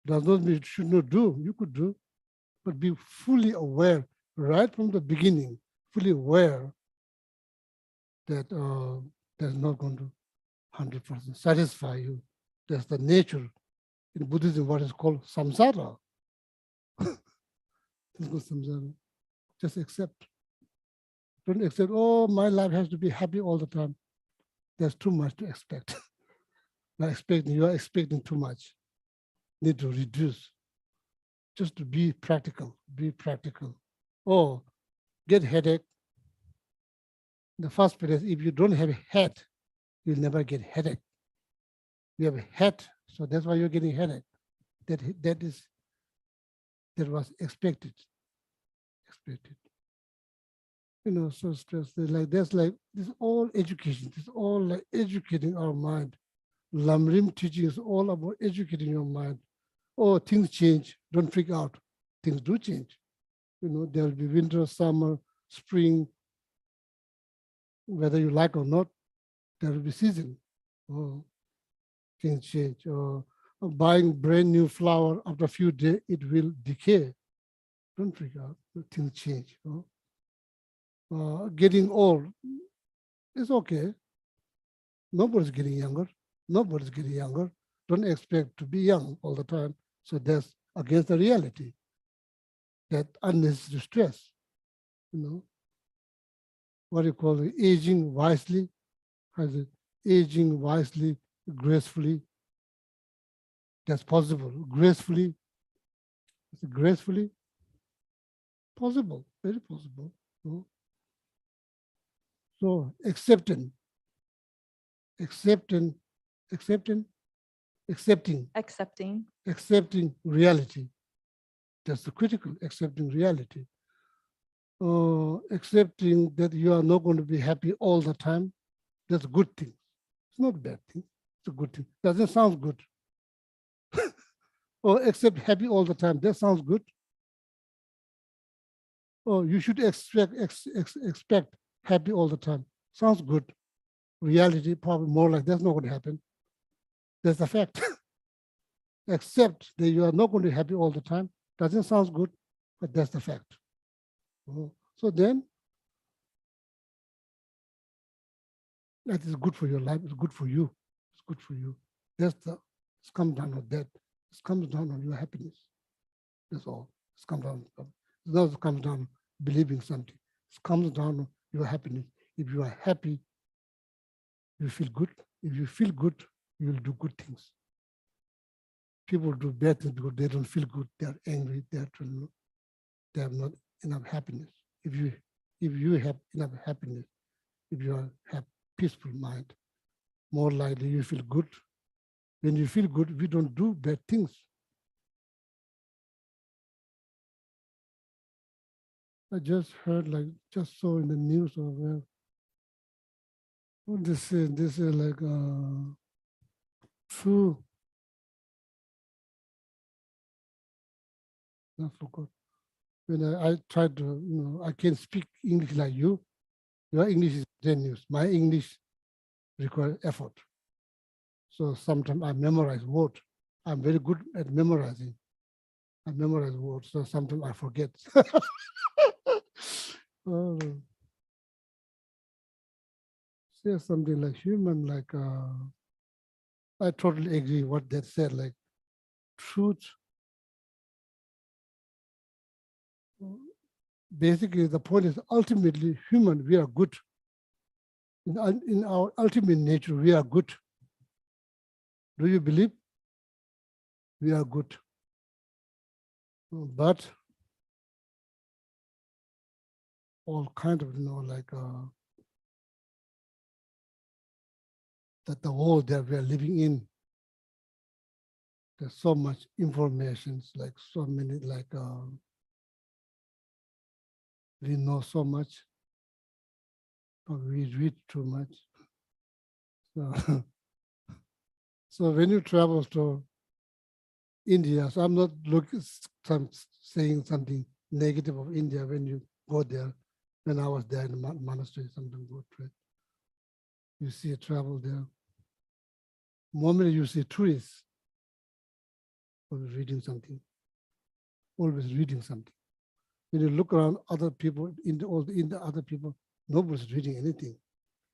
Does not mean you should not do, you could do, but be fully aware right from the beginning, fully aware that that's not going to 100% satisfy you. That's the nature in Buddhism, what is called samsara. It's called samsara. Just accept. Don't accept, oh, my life has to be happy all the time. There's too much to expect. You are expecting too much. Need to reduce. Just to be practical, be practical. Or get headache. In the first place, if you don't have a head, you'll never get headache. You have a head, so that's why you're getting headache. That was expected. You know, so stress. This all education. It's all like educating our mind. Lamrim teaching is all about educating your mind. Oh, things change. Don't freak out. Things do change. You know, there will be winter, summer, spring. Whether you like or not, there will be season. Oh, things change. Or buying brand new flower after a few days, it will decay. Don't freak out. Things change. Getting old, it's okay. Nobody's getting younger. Nobody's getting younger. Don't expect to be young all the time. So that's against the reality. That unnecessary stress, you know. What do you call it? Aging wisely. Has it aging wisely, gracefully? That's possible. Gracefully. Is it gracefully? Possible. Very possible. You know? So accepting reality. That's the critical, accepting reality. Accepting that you are not going to be happy all the time. That's a good thing. It's not a bad thing. It's a good thing. Doesn't sound good. Or accept happy all the time. That sounds good. Oh, you should expect happy all the time. Sounds good. Reality, probably more like that's not going to happen. That's the fact. Accept that you are not going to be happy all the time. Doesn't sound good, but that's the fact. So then, that is good for your life. It's good for you. It's good for you. It's come down on that. It comes down on your happiness. That's all. It's come down. It doesn't come down on believing something. It comes down on your happiness. If you are happy, you feel good. If you feel good, you will do good things. People do bad things because they don't feel good. They are angry. They have not enough happiness. If you have enough happiness, if you have peaceful mind, more likely you feel good. When you feel good, we don't do bad things. I just heard, just saw in the news or where. What this is like true. I forgot. When I tried to, I can't speak English like you. Your English is genius. My English requires effort. So sometimes I memorize words. I'm very good at memorizing. I memorize words, so sometimes I forget. Say something like human, I totally agree what that said, like truth. Basically, the point is ultimately human, we are good. In our ultimate nature, we are good. Do you believe? We are good. But all kind of, that the world that we are living in, there's so much information, so many, we know so much, but we read too much. So when you travel to India, so I'm not saying something negative of India when you go there. When I was there in the monastery, something good, right? You see a travel there. Moment you see tourists, always reading something. Always reading something. When you look around other people, in the other people, nobody's reading anything.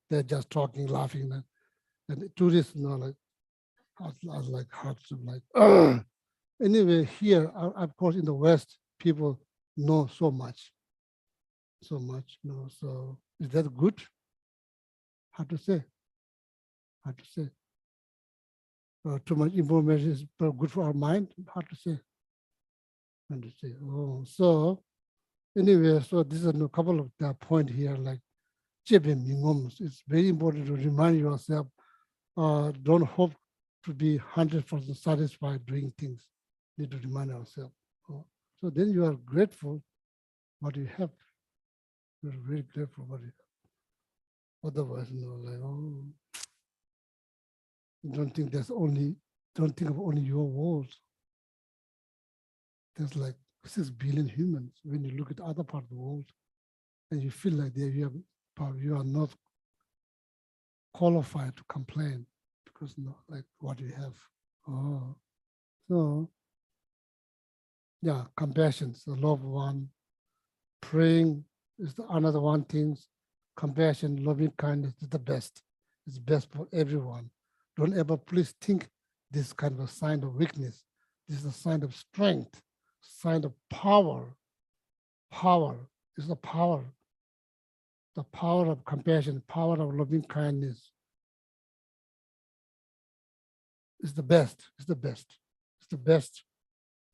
they're just talking, laughing. And the tourists, like, I was like, hearts of like, anyway, here, of course, in the West, people know so much. So, is that good? Hard to say. Hard to say. Too much information is good for our mind. Hard to say. Hard to say. Oh, so anyway, so this is a couple of the point here, like it's very important to remind yourself. Don't hope to be 100% satisfied doing things. Need to remind ourselves. So then you are grateful what you have. You're very grateful what you have. Otherwise, like, oh, don't think of only your world. There's like 6 billion humans. When you look at the other part of the world, and you feel like you are not qualified to complain because like what you have. Oh, so yeah, compassion, the love one. Praying is another one thing. Compassion, loving kindness is the best. It's best for everyone. Don't ever please think this kind of a sign of weakness. This is a sign of strength, sign of power. Power is the power. The power of compassion, power of loving kindness is the best. It's the best. It's the best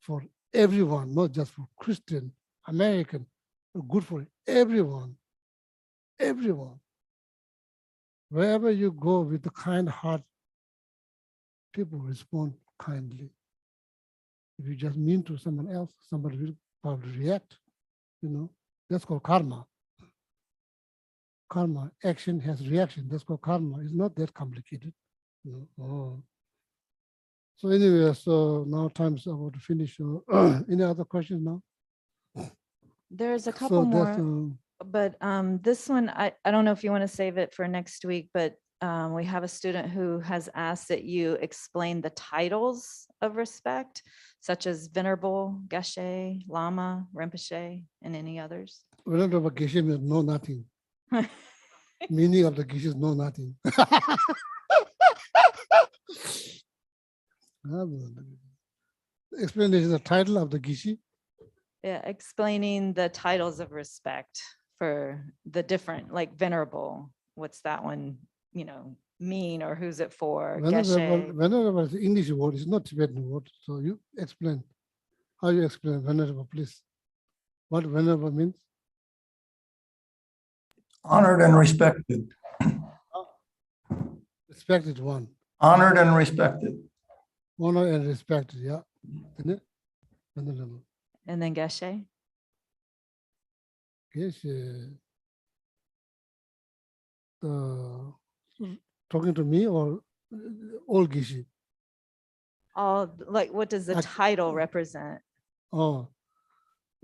for everyone, not just for Christian, American, but good for everyone. Everyone. Wherever you go with the kind heart, people respond kindly. If you just mean to someone else, somebody will probably react. That's called karma. Karma, action has reaction. That's called karma. It's not that complicated. Oh. So anyway, so now time's about to finish. Any other questions now? There's a couple more, but this one, I don't know if you want to save it for next week, but we have a student who has asked that you explain the titles of respect, such as Venerable, Geshe, Lama, Rinpoche, and any others. Venerable Geshe means know nothing. Meaning of the Geshe is know nothing. Explanation, the title of the Geshe. Yeah, explaining the titles of respect for the different, like Venerable, what's that one, mean, or who's it for? Venerable is the English word, it's not Tibetan word. So you explain. How you explain venerable, please? What venerable means? Honored and respected. Respected one. Honored and respected. Honor and respected, yeah. Isn't it? Venerable. And then Geshe? Geshe. Talking to me or all Geshe? All, like, what does the title represent? Oh,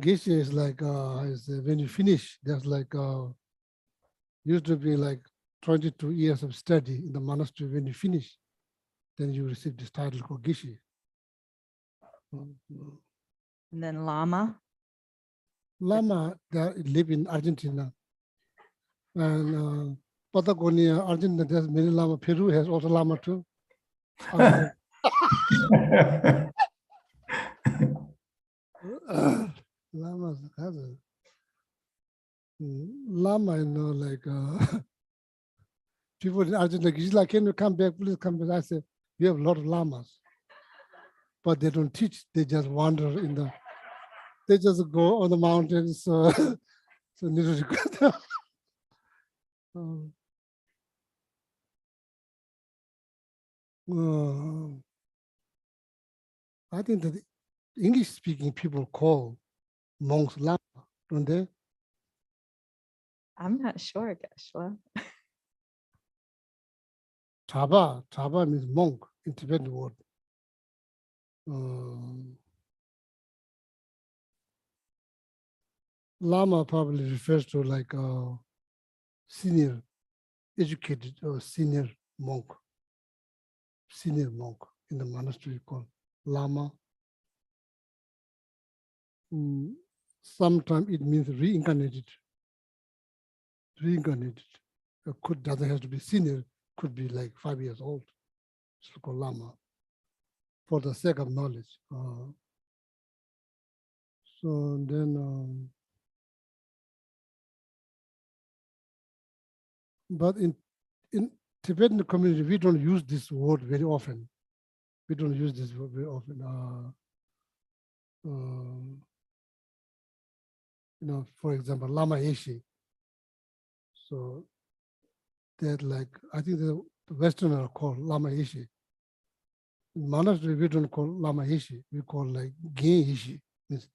Geshe is like, when you finish, there's like, used to be like 22 years of study in the monastery. When you finish, then you receive this title called Geshe. And then Lama? Lama, they live in Argentina. And Patagonia, Argentina, there's many Lama. Peru has also Lama too. Lama, Lama, like people in Argentina, he's like, can you come back? Please come back. I said, we have a lot of lamas, but they don't teach. They just wander they just go on the mountains. So need to go. I think that English-speaking people call monks lama, don't they? I'm not sure, Geshwa. Chaba means monk in Tibetan word. Lama probably refers to like a senior, educated or senior monk in the monastery called Lama. Sometimes it means reincarnated. doesn't have to be senior, could be like 5 years old. It's called Lama, for the sake of knowledge. So then, but in Tibetan community, we don't use this word very often. We don't use this word very often. For example, Lama Yeshi. So that like, I think the Westerners call Lama Yeshi. In monastery, we don't call Lama Yeshi. We call like Gen Yeshi, means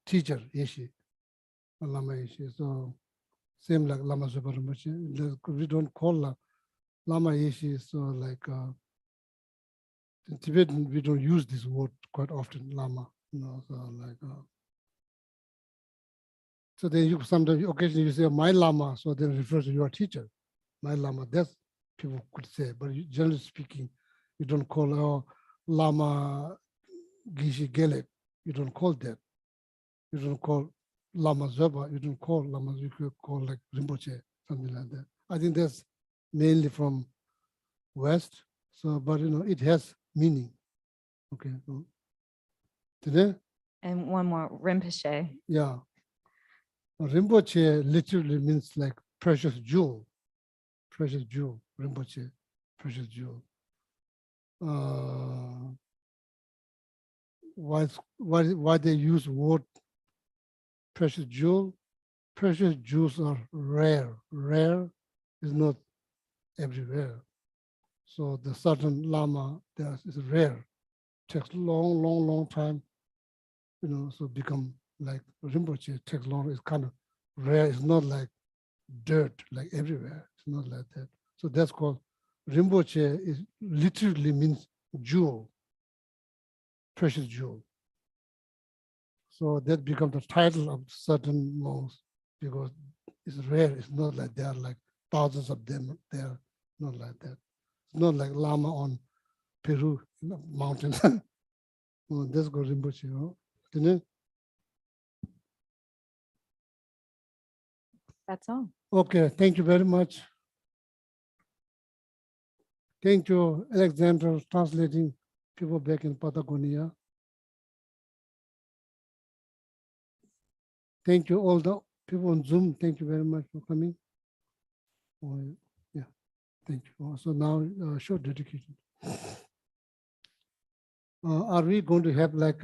teacher Yeshi, or Lama Yeshi. So same like Lama Zopa Rinpoche. We don't call Lama Yeshi. So like in Tibetan, we don't use this word quite often, Lama. So like. So then you sometimes occasionally you say my Lama, so then refer to your teacher, my Lama. That's people could say, but generally speaking, you don't call Lama Gishi Gelek. You don't call that. You don't call Lama Zoba. You don't call Lama. You could call like Rinpoche, something like that. I think that's mainly from West. So, but it has meaning. Okay. Today? And one more, Rinpoche. Yeah. Rinpoche literally means like precious jewel. Precious jewel. Rinpoche, precious jewel. Why they use word precious jewel? Precious jewels are rare. Rare is not everywhere. So the certain Lama there is rare. Takes long time, so become like Rinpoche takes long. It's kind of rare. It's not like dirt, like everywhere. It's not like that. So that's called Rinpoche. Is literally means jewel, precious jewel. So that becomes the title of certain monks because it's rare. It's not like there are like thousands of them. They're not like that. It's not like Lama on Peru mountain. Well, that's called Rinpoche. Huh? That's all. Okay, thank you very much. Thank you, Alexander, translating people back in Patagonia. Thank you, all the people on Zoom. Thank you very much for coming. Yeah, thank you. So now, short dedication. Are we going to have like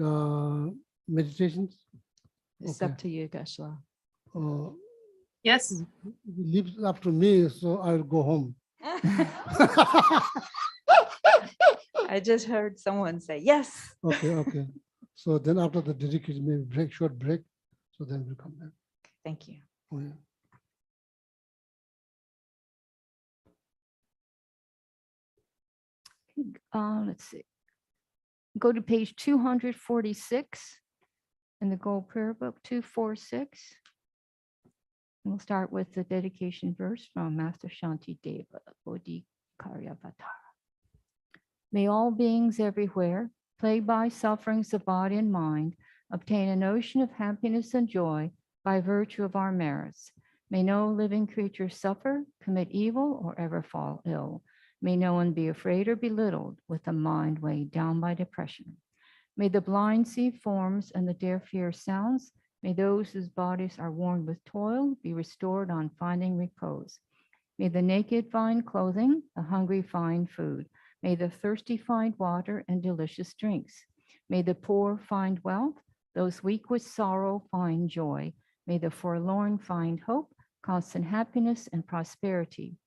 meditations? It's Okay. up to you, Geshla. Yes. Leave it up to me, so I'll go home. I just heard someone say yes. Okay. So then after the dedication, maybe short break. So then we'll come back. Thank you. Oh, yeah. Let's see. Go to page 246 in the Gold Prayer Book, 246. We'll start with the dedication verse from Master Shantideva, Bodhichitta. May all beings everywhere, plagued by sufferings of body and mind, obtain a notion of happiness and joy by virtue of our merits. May no living creature suffer, commit evil, or ever fall ill. May no one be afraid or belittled with a mind weighed down by depression. May the blind see forms and the deaf hear sounds. May those whose bodies are worn with toil be restored on finding repose. May the naked find clothing, the hungry find food. May the thirsty find water and delicious drinks. May the poor find wealth, those weak with sorrow find joy. May the forlorn find hope, constant happiness and prosperity.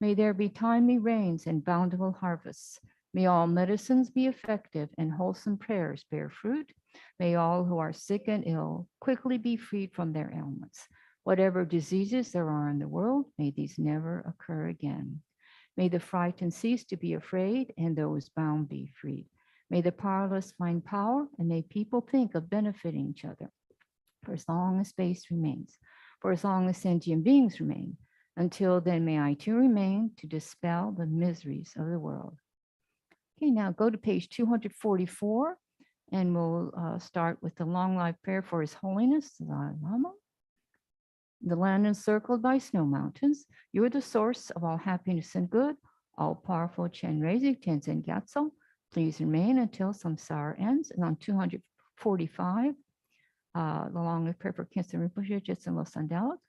May there be timely rains and bountiful harvests. May all medicines be effective and wholesome prayers bear fruit. May all who are sick and ill quickly be freed from their ailments. Whatever diseases there are in the world, may these never occur again. May the frightened cease to be afraid and those bound be freed. May the powerless find power and may people think of benefiting each other for as long as space remains, for as long as sentient beings remain. Until then, may I too remain to dispel the miseries of the world. Okay, now go to page 244 and we'll start with the long life prayer for His Holiness, the Dalai Lama. The land encircled by snow mountains, you are the source of all happiness and good. All-powerful Chenrezig Tenzin Gyatso, please remain until samsara ends. And on 245, the long prayer for Khyentse Rinpoche, Jetsun Losang Dalek,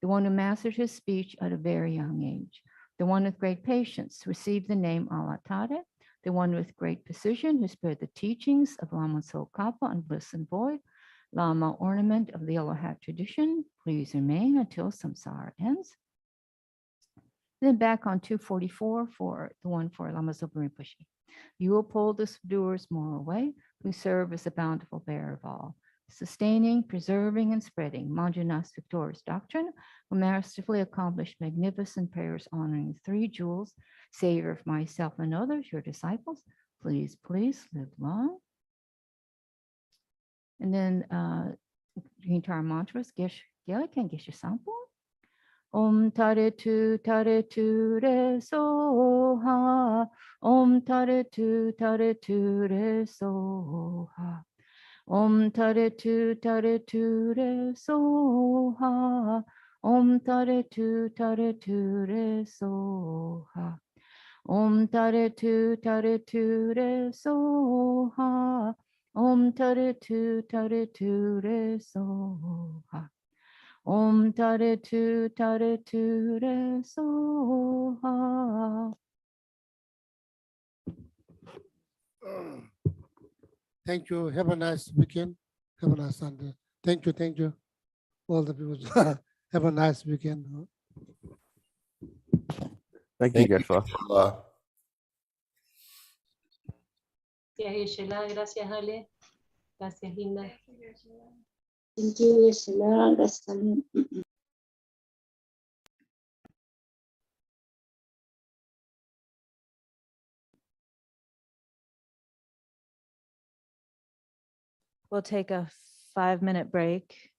the one who mastered his speech at a very young age, the one with great patience received the name Alatare, the one with great precision who spared the teachings of Lama Tsongkhapa and Bliss and Void, Lama ornament of the yellow hat tradition, please remain until samsara ends. Then back on 244 for the one for Lama Zopa Rinpoche. You uphold the subduer's moral way, who serve as the bountiful bearer of all, sustaining, preserving, and spreading Manjunath's victorious doctrine, who masterfully accomplished magnificent prayers honoring the three jewels, savior of myself and others, your disciples. Please, please live long. And then entire mantras, Gela can get your sample. Om tare tu re so ha. Om tare tu re so ha. Om tare tu re so ha. Om tare tu re so ha. Om tare tu re so ha. Om tare tu re so ha. Om tare tu re so ha. Thank you. Have a nice weekend. Have a nice Sunday. Thank you. Thank you. All the people. Have a nice weekend. Thank you, Thank you. Geshe-la. Gracias, Geshe-la. Gracias, Ale. Gracias, Linda. Thank you, Geshe-la. Gracias. We'll take a 5-minute break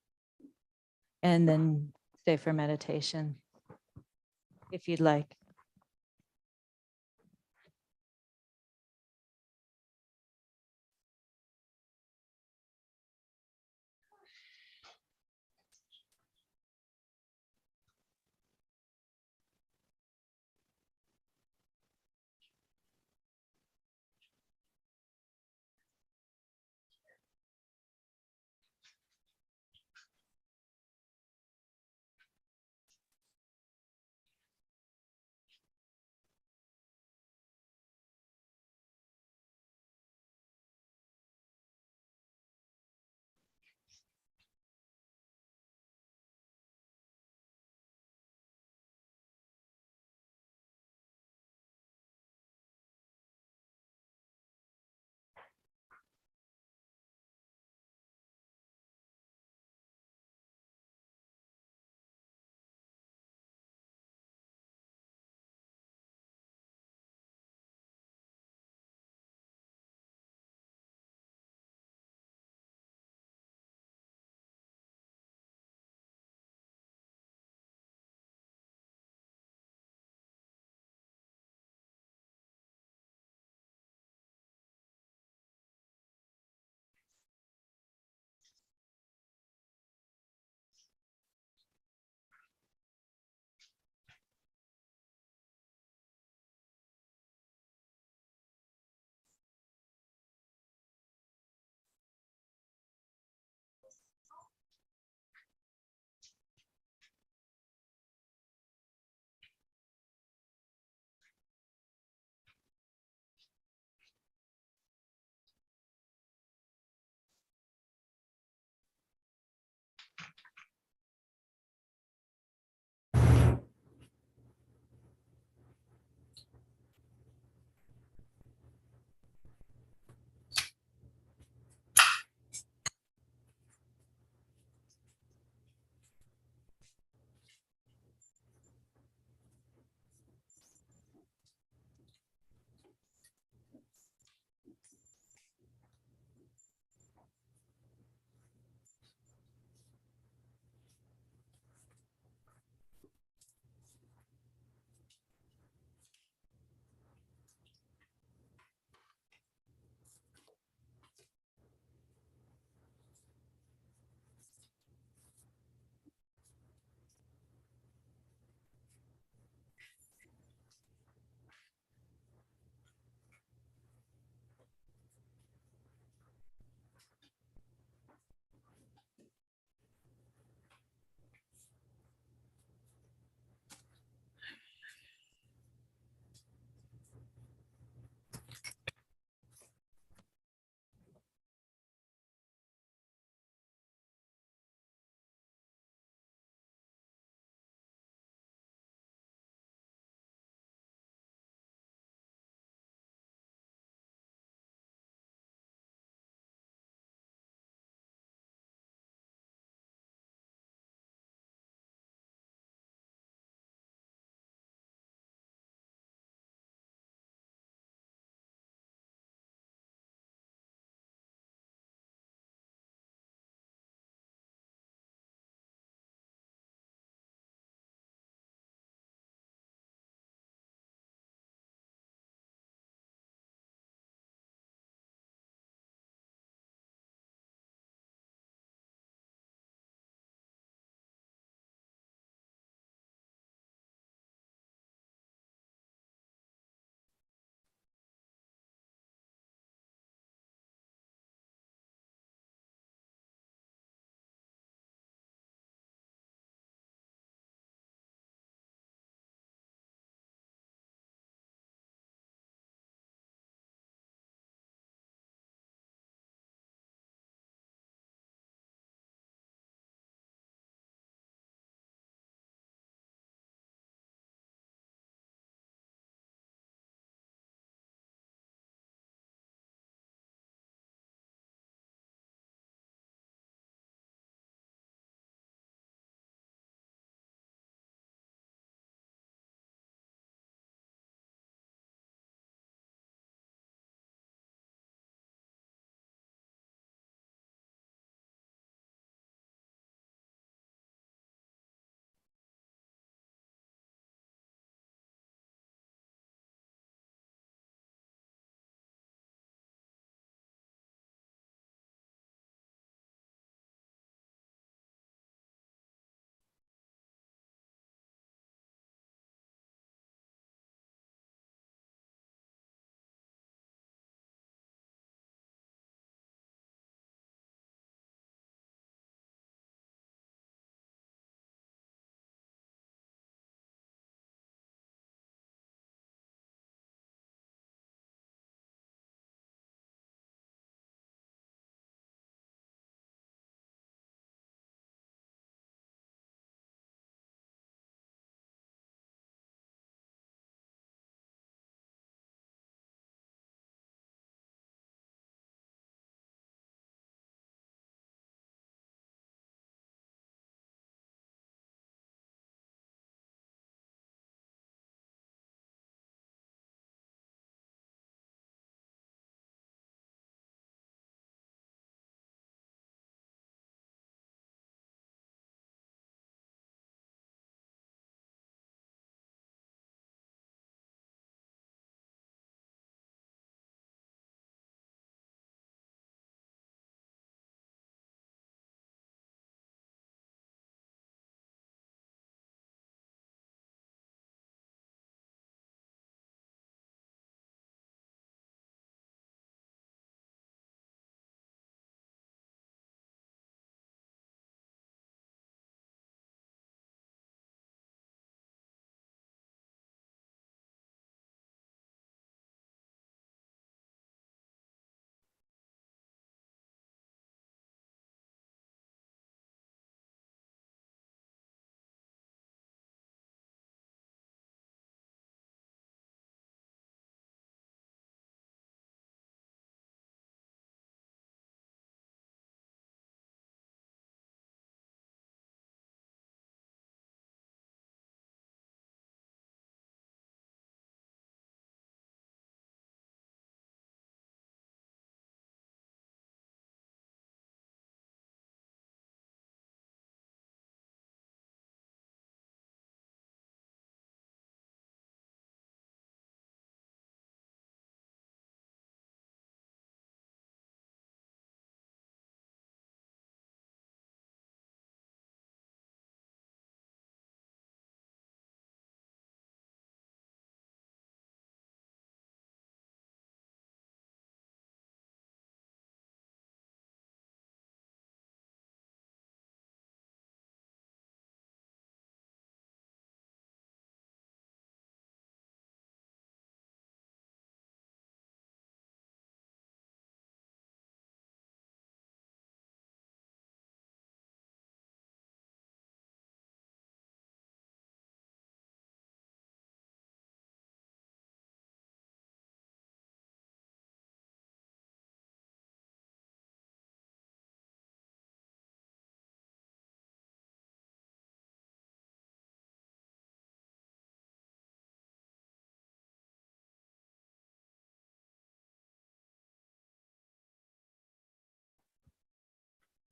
and then stay for meditation if you'd like.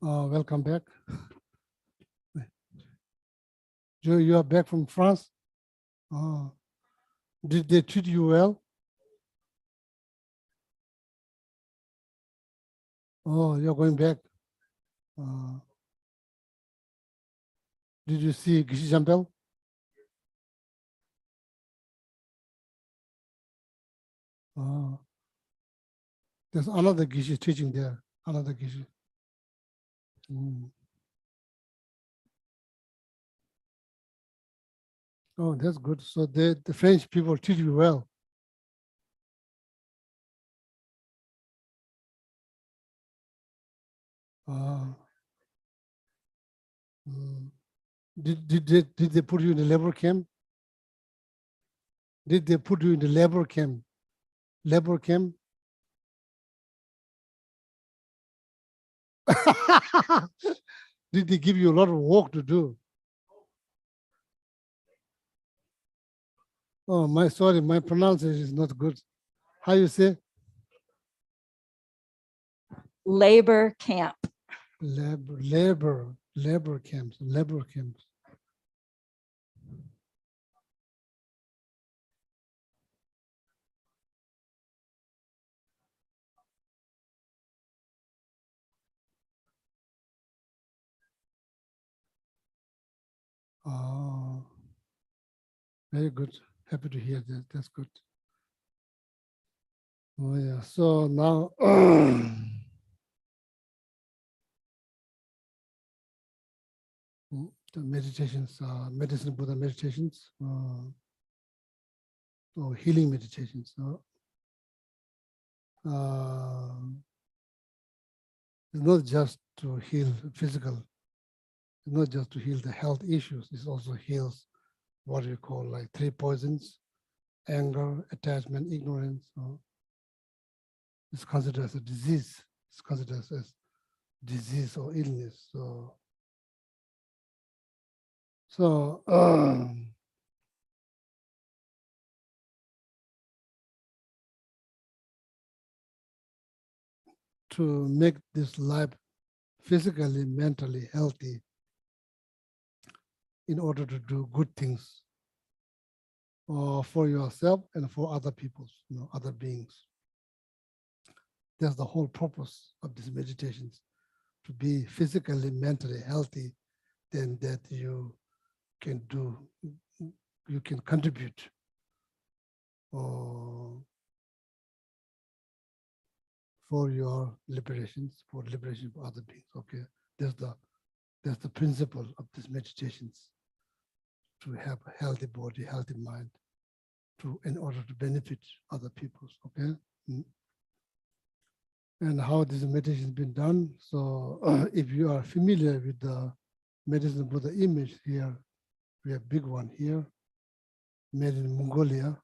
Welcome back. Joe, you are back from France? Did they treat you well? Oh, you're going back. Did you see Gishi Jampel? There's another Gishi teaching there, another Gishi. Oh, that's good. So the French people treat you well. Did they put you in the labor camp? Did they put you in the labor camp? Labor camp? Did they give you a lot of work to do? Oh, my pronunciation is not good. How you say? Labor camp. Labor camps. Oh, very good. Happy to hear that. That's good. Oh yeah. So now the meditations, medicine Buddha meditations, or healing meditations. It's not just to heal physical, it's not just to heal the health issues, it also heals what we call like 3 poisons: anger, attachment, ignorance. It's considered as a disease. It's considered as disease or illness. So to make this life physically, mentally healthy, in order to do good things for yourself and for other people, other beings. That's the whole purpose of these meditations, to be physically, mentally healthy, then that you can contribute for your liberations, for liberation of other beings. Okay, that's the principle of these meditations, to have a healthy body, healthy mind, in order to benefit other people. Okay. And how this meditation has been done. So if you are familiar with the medicine Buddha image here, we have a big one here, made in Mongolia.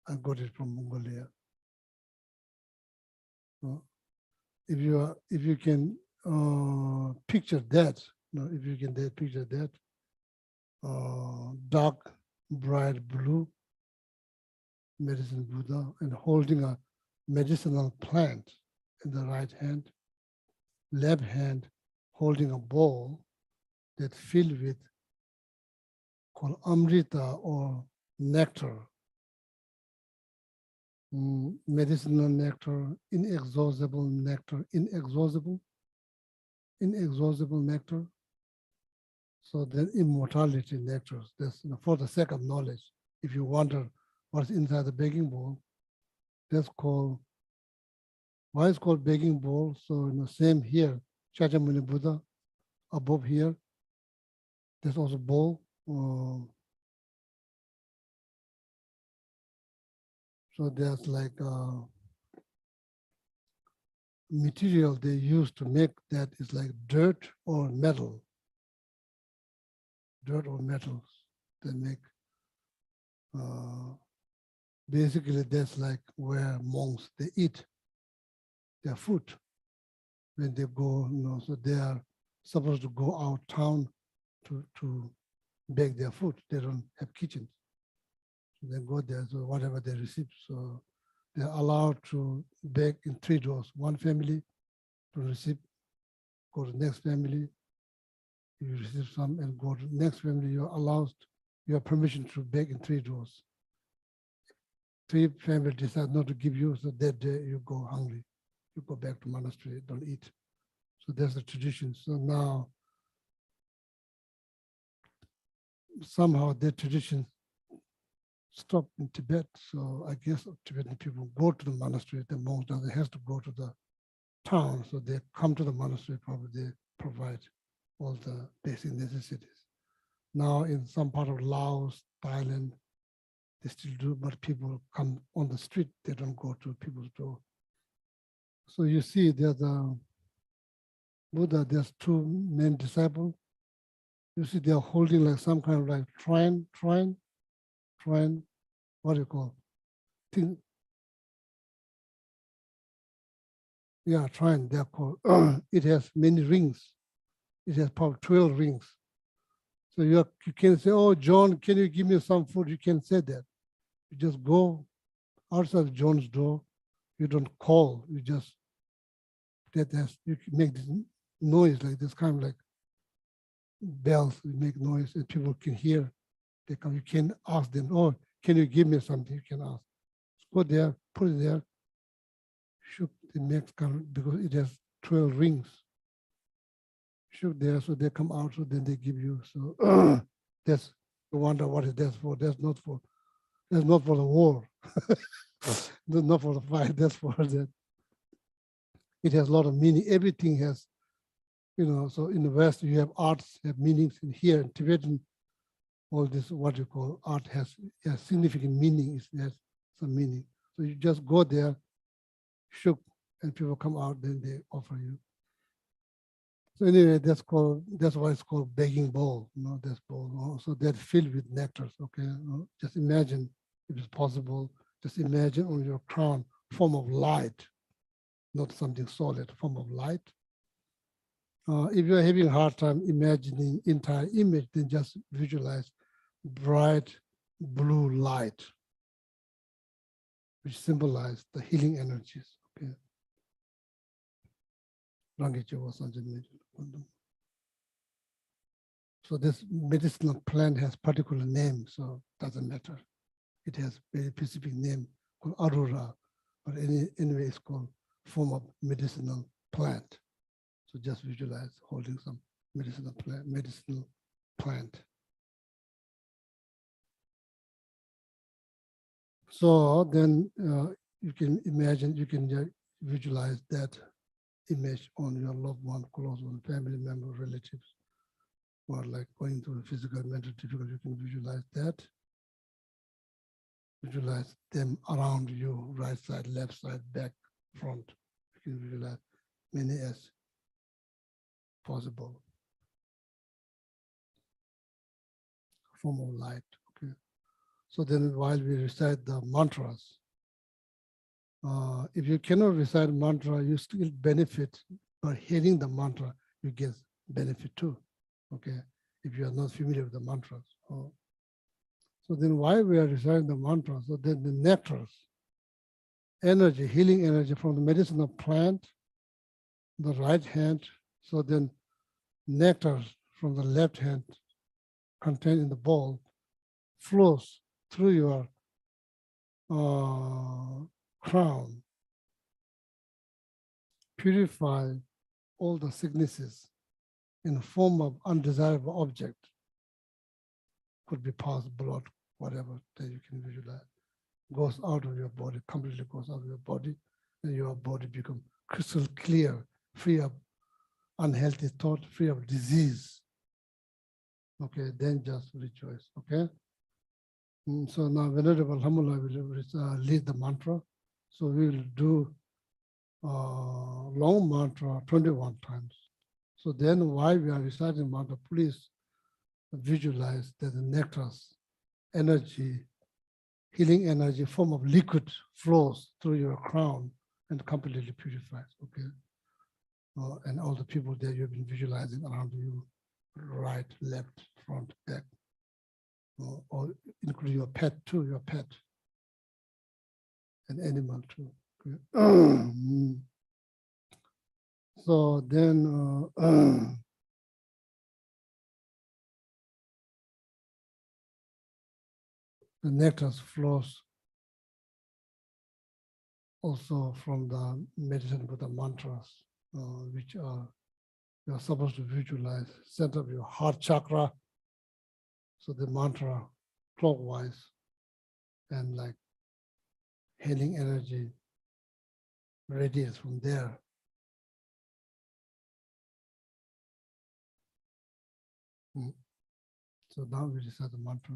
I got it from Mongolia. So if you can picture that, if you can picture that, dark, bright blue medicine Buddha, and holding a medicinal plant in the right hand, left hand holding a bowl that's filled with called amrita or nectar, medicinal nectar, inexhaustible nectar, inexhaustible nectar. So then immortality nectar. That's for the sake of knowledge. If you wonder what's inside the baking bowl, that's called, why it's called baking bowl? So same here, Shakyamuni Buddha, above here, there's also bowl. So there's like material they use to make that is like dirt or metal. Dirt or metals they make. Basically, that's like where monks, they eat their food when they go, so they are supposed to go out town to bake their food. They don't have kitchens. So they go there, so whatever they receive. So they're allowed to beg in 3 doors. One family to receive, go to the next family, you receive some and go to the next family, you're allowed, you have permission to beg in 3 doors. 3 families decide not to give you, so that day you go hungry. You go back to monastery, don't eat. So that's the tradition. So now, somehow that tradition stopped in Tibet. So I guess Tibetan people go to the monastery, the monks, they have to go to the town. So they come to the monastery, probably they provide all the basic necessities. Now in some part of Laos, Thailand, they still do, but people come on the street, they don't go to people's door. So you see there's a Buddha, there's 2 main disciples. You see they're holding like some kind of like shrine, what do you call thing? Yeah, shrine, they're called. It has many rings. It has probably 12 rings. So you can say, oh, John, can you give me some food? You can say that. You just go outside John's door. You don't call. You just, you can make this noise like this, kind of like bells, you make noise and people can hear. They come, you can ask them, oh, can you give me something? You can ask. Go there, put it there, shoot the next kind, because it has 12 rings. Shoot there, so they come out, so then they give you. So that's, you wonder what is that for? That's not for the war. That's not for the fight, that's for that. It has a lot of meaning. Everything has, so in the West, you have arts, have meanings. In here, in Tibetan, all this, what you call art has significant meaning, it has some meaning. So you just go there, shook, and people come out, then they offer you. So anyway, that's why it's called begging bowl, that's bowl. So they're filled with nectars, okay? Just imagine, if it's possible, just imagine on your crown, form of light, not something solid, form of light. If you're having a hard time imagining entire image, then just visualize bright blue light, which symbolize the healing energies. Okay. So this medicinal plant has particular name, so it doesn't matter. It has very specific name called Arura, but anyway, it's called form of medicinal plant. So just visualize holding some medicinal plant. So then you can imagine, you can visualize that image on your loved one, close one, family member, relatives, or like going through a physical, mental difficulty, you can visualize that. Visualize them around you, right side, left side, back, front. You can visualize many as possible. Form of light, okay. So then while we recite the mantras, if you cannot recite mantra, you still benefit by hearing the mantra, you get benefit too, okay, if you are not familiar with the mantras. So then why we are reciting the mantras? So then the nectars, energy, healing energy from the medicinal plant, the right hand, so then nectar from the left hand contained in the bowl flows through your crown, purify all the sicknesses in the form of undesirable object. Could be pus, blood, whatever that you can visualize. Goes out of your body, completely goes out of your body, and your body becomes crystal clear, free of unhealthy thought, free of disease. Okay, then just rejoice, okay? So now Venerable Hamula will lead the mantra. So we will do long mantra 21 times. So then while we are reciting mantra, please visualize that the nectar's energy, healing energy, form of liquid flows through your crown and completely purifies, okay? And all the people that you've been visualizing around you, right, left, front, back, or including your pet too, your pet. and animal too. Okay. So then the nectar flows also from the meditation with the mantras, which are you're supposed to visualize, center of your heart chakra. So the mantra clockwise and like healing energy radiates from there. So now we recite the mantra.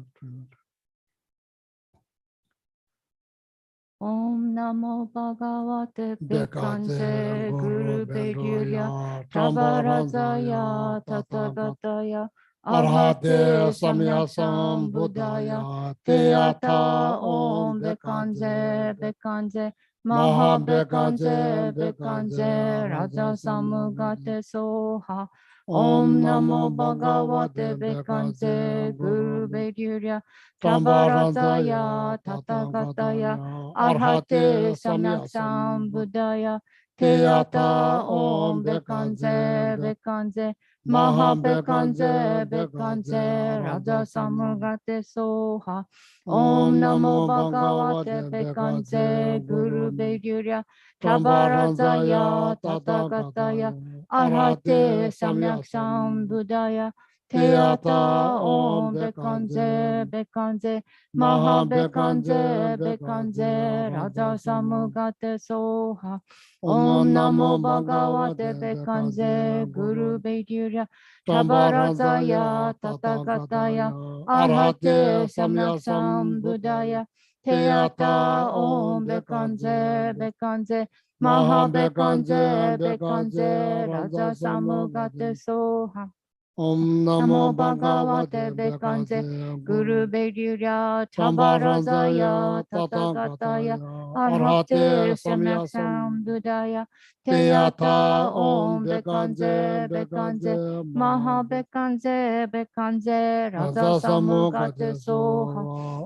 Om Namo Bhagavate Bekanje Guru Bedurya Tabarazaya Tathagataya Arhate Samyasam Buddhaya Teyata Om Bekanje Bekanje Maha Bekanje Bekanje Raja Samugate Soha Om Namo Bhagavate Bekanje Guru Bedurya Tabarazaya Tathagataya Arhate Samyaksam Buddhaya Teyata Om Bekanje Bekanje Maha Bekanje Bekanje Raja Samugate Soha Om Namo Bhagavate Bekanje Guru Bedurya Tabarazaya Tathagataya Arhate Samyaksam Buddhaya Teyata Om Bekanje Bekanje Maha Bekanje Bekanje Raja Samugate Soha Om Namo Bhagavate Bekanje Guru Bedurya Tabarazaya Tathagataya Arhate Samyaksam Buddhaya Teyata Om Bekanje Bekanje Maha Bekanje Bekanje Raja Samugate Soha Om Namo Bhagavate Bekanje Guru Bedurya Tabarazaya Tathagataya Arhate Samyaksam Buddhaya Teyata Om Bekanje Bekanje Maha Bekanje Bekanje Raja Samugate Soha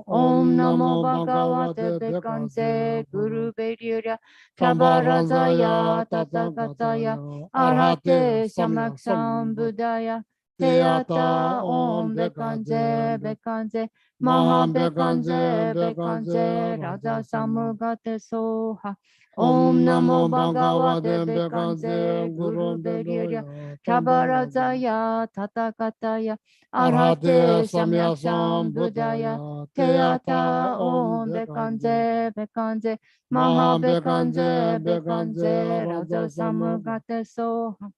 Om Namo Bhagavate Bekanje Guru Bedurya Tabarazaya Tathagataya Arhate Samyaksam Buddhaya Teyata Om Bekanje Bekanje Maha Bekanje Bekanje Raja Samugate Soha Om Namo Bhagavate Bekanje Guru Bedurya Tabarazaya Tathagataya Arhate Samyaksam Buddhaya Teyata Om Bekanje Bekanje Maha Bekanje Bekanje Raja Samugate Soha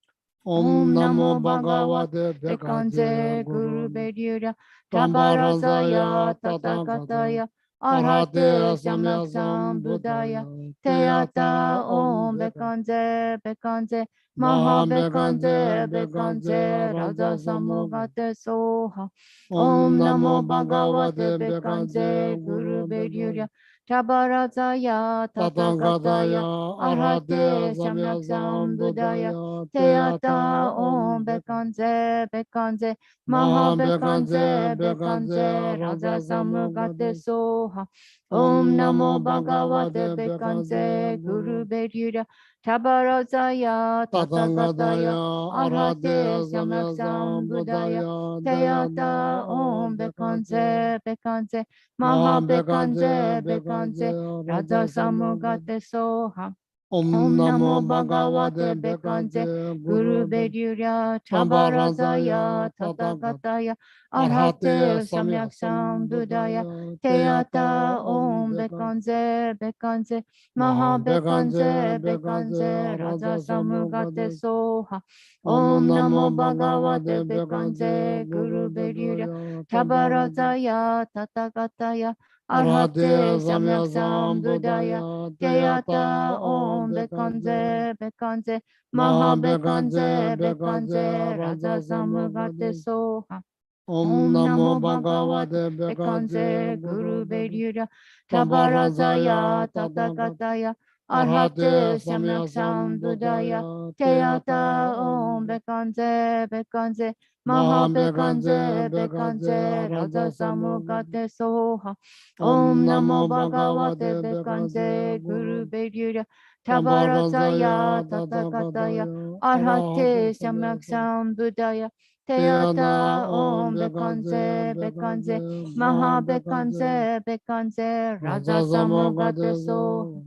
Om Namo Bhagavate Bekanje Guru Bedurya Tabarazaya Tathagataya Arhate Samyaksam Buddhaya Teyata Om Bekanje Bekanje Maha Bekanje Bekanje Raja Samugate Soha Om Namo Bhagavate Bekanje Guru Bedurya Tabarazaya Tathagataya Arhate Samyaksam Buddhaya Teyata Om Bekanje Bekanje Maha Bekanje Bekanje Raja Samugate Soha Om Namo Bhagavate Bekanje Guru Bedurya Tabarazaya Tathagataya Arhate Samyaksam Buddhaya Teyata Om Bekanje Bekanje Maha Bekanje Bekanje Raja Samugate Soha Om Namo Bhagavate Bekanje Guru Bedurya Tabarazaya Tathagataya Arhate Samyaksam Buddhaya Teyata Om Bekanje Bekanje Maha Bekanje Bekanje Raja Samugate Soha Om Namo Bhagavate Bekanje Guru Bedurya Tabarazaya Tathagataya Arhate Samyaksam Buddhaya Teyata Om Bekanje Bekanje Maha Bekanje Bekanje Raja Samugate Soha Om Namo Bhagavate Bekanje Guru Bedurya Tabarazaya Tathagataya Arhate Samyak Sambuddhaya Teyata Om Bekanze Bekanze Maha Bekanze Bekanze Raja Samugate Soha Om Namo Bhagavate Bekanze Guru Bedura Tabarazaya Tathagataya Arhate Samyak Sambuddhaya Teyata Om Bekanze Bekanze Maha Bekanze Bekanze Raja Samugate Soha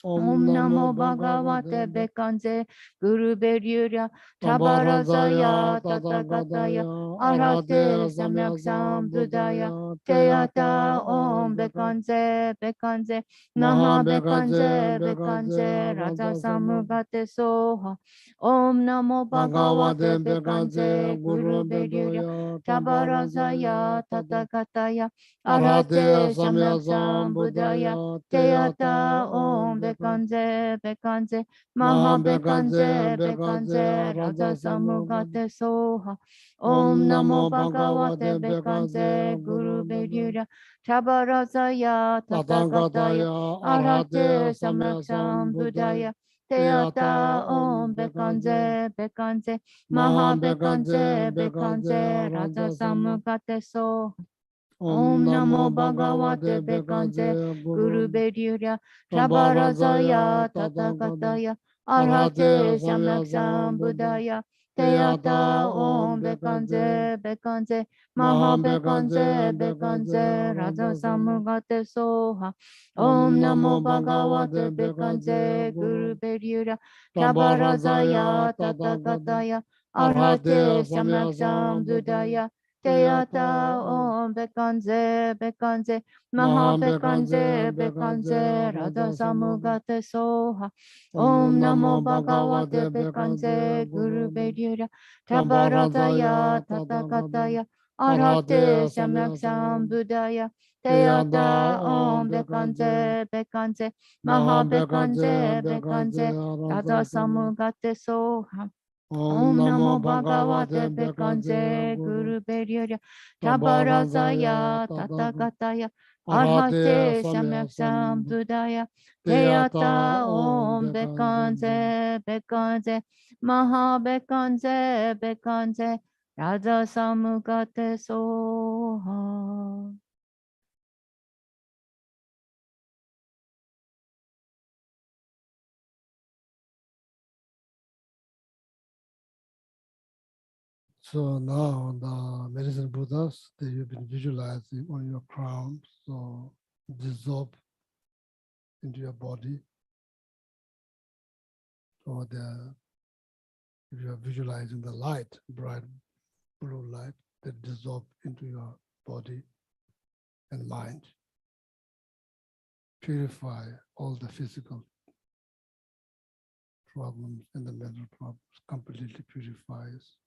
Om Namo Bhagavate Bekanze Guru Bedyura Tabarazaya Tathagataya Arhate Samyak Sambuddhaya Teyata Om Bekanze Bekanze Maha Bekanze Bekanze Raja Samugate Soha Om Namo Bhagavate Bekanze Guru Bedyura Tabarazaya Tathagataya Arhate Samyak Sambuddhaya Teyata Om Bekanze Bekanze Maha Bekanze Bekanze Raja Samugate Soha Om Namo Bhagavate Bekanze Guru Bedyura Tabarazaya Tathagataya Arhate Samyak Sambuddhaya Teyata Om Bekanze Bekanze Maha Bekanze Bekanze Raja Samugate Soha Om Namo Bhagavate Bekanze Guru Bedyura Tabarazaya Tathagataya Arhate Samyak Sambuddhaya Teyata Om Bekanze Bekanze Maha Bekanze Bekanze Raja Samugate Soha Om Namo Bhagavate Bekanze Guru Bedyura Tabarazaya Tathagataya Arhate Samyak Sambuddhaya Teyata Om Bekanze Bekanze Maha Bekanze Bekanze Raja Samugate Soha Om Namo Bhagavate Bekanze Guru Bedyura Tabarazaya Tathagataya Arhate Samyak Sambuddhaya Teyata Om Bekanze Bekanze Maha Bekanze Bekanze Raja Samugate Soha Om Namo Bhagavate Bekanze Guru Bedyura Tabarazaya Tathagataya Arhate Samyak Sambuddhaya Teyata Om Bekanze Bekanze Maha Bekanze Bekanze Raja Samugate Soha. So now the medicine Buddhas that you've been visualizing on your crown, so dissolve into your body. Or if you are visualizing the light, bright blue light that dissolve into your body and mind, purify all the physical problems and the mental problems, completely purifies.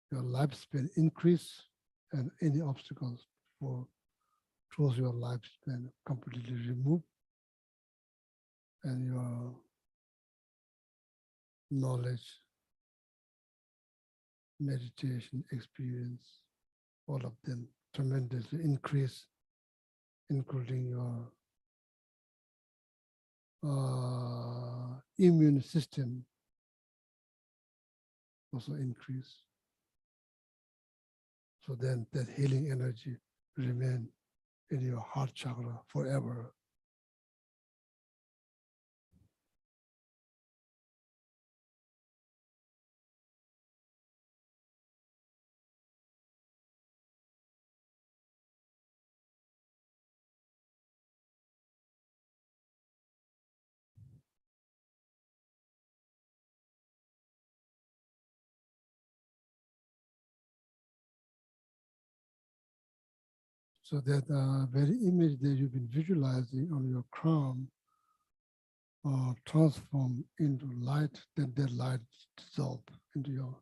Your lifespan increase and any obstacles for towards your lifespan completely remove, and your knowledge, meditation experience, all of them tremendously increase, including your immune system also increase. So then that healing energy remain in your heart chakra forever. So that very image that you've been visualizing on your crown transform into light, then that light dissolve into your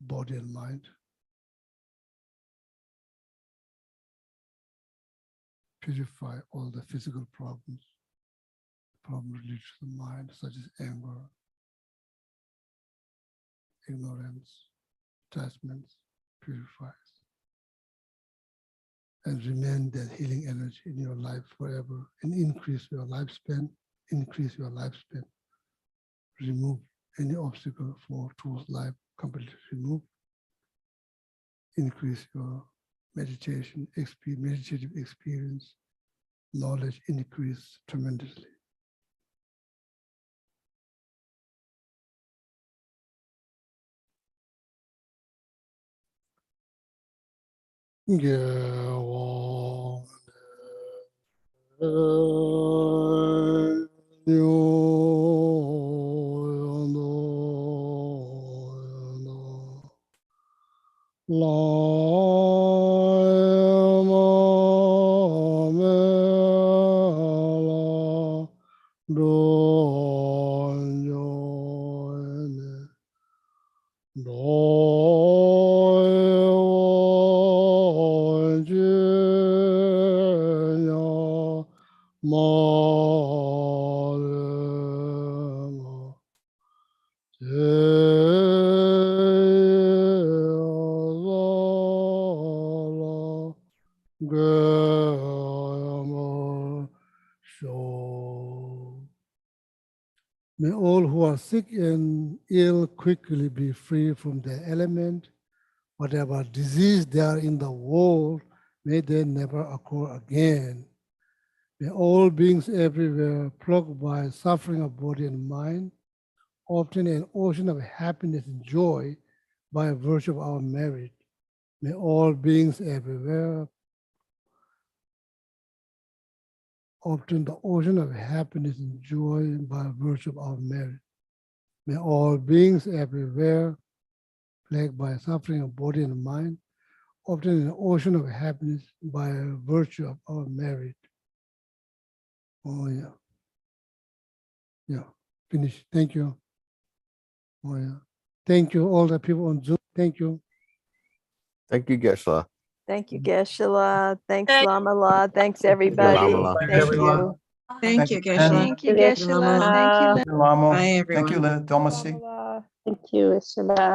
body and mind. Purify all the physical problems related to the mind, such as anger, ignorance, attachments, purifies. and remain that healing energy in your life forever and increase your lifespan, remove any obstacle towards life, completely remove, increase your meditative experience, knowledge increase tremendously. May all who are sick and ill quickly be free from their element. Whatever disease they are in the world, may they never occur again. May all beings everywhere, plagued by suffering of body and mind, obtain an ocean of happiness and joy by virtue of our merit. May all beings everywhere obtain the ocean of happiness and joy by virtue of our merit. May all beings everywhere, plagued by suffering of body and mind, obtain an ocean of happiness by virtue of our merit. Oh yeah. Yeah, finish. Thank you. Oh yeah. Thank you, all the people on Zoom. Thank you. Thank you, Geshe-la. Thank you, Geshe-la. Thanks, Thank- Lama. Thanks, everybody. Lama. Thank Thank everyone. you. Thank you, Ken. Geshe-la. Thank you, Geshe-la. Thank you, Thank you, Lamo. Bye, Thank you, everyone. Thomasy. Lama. Thank you, Isabel.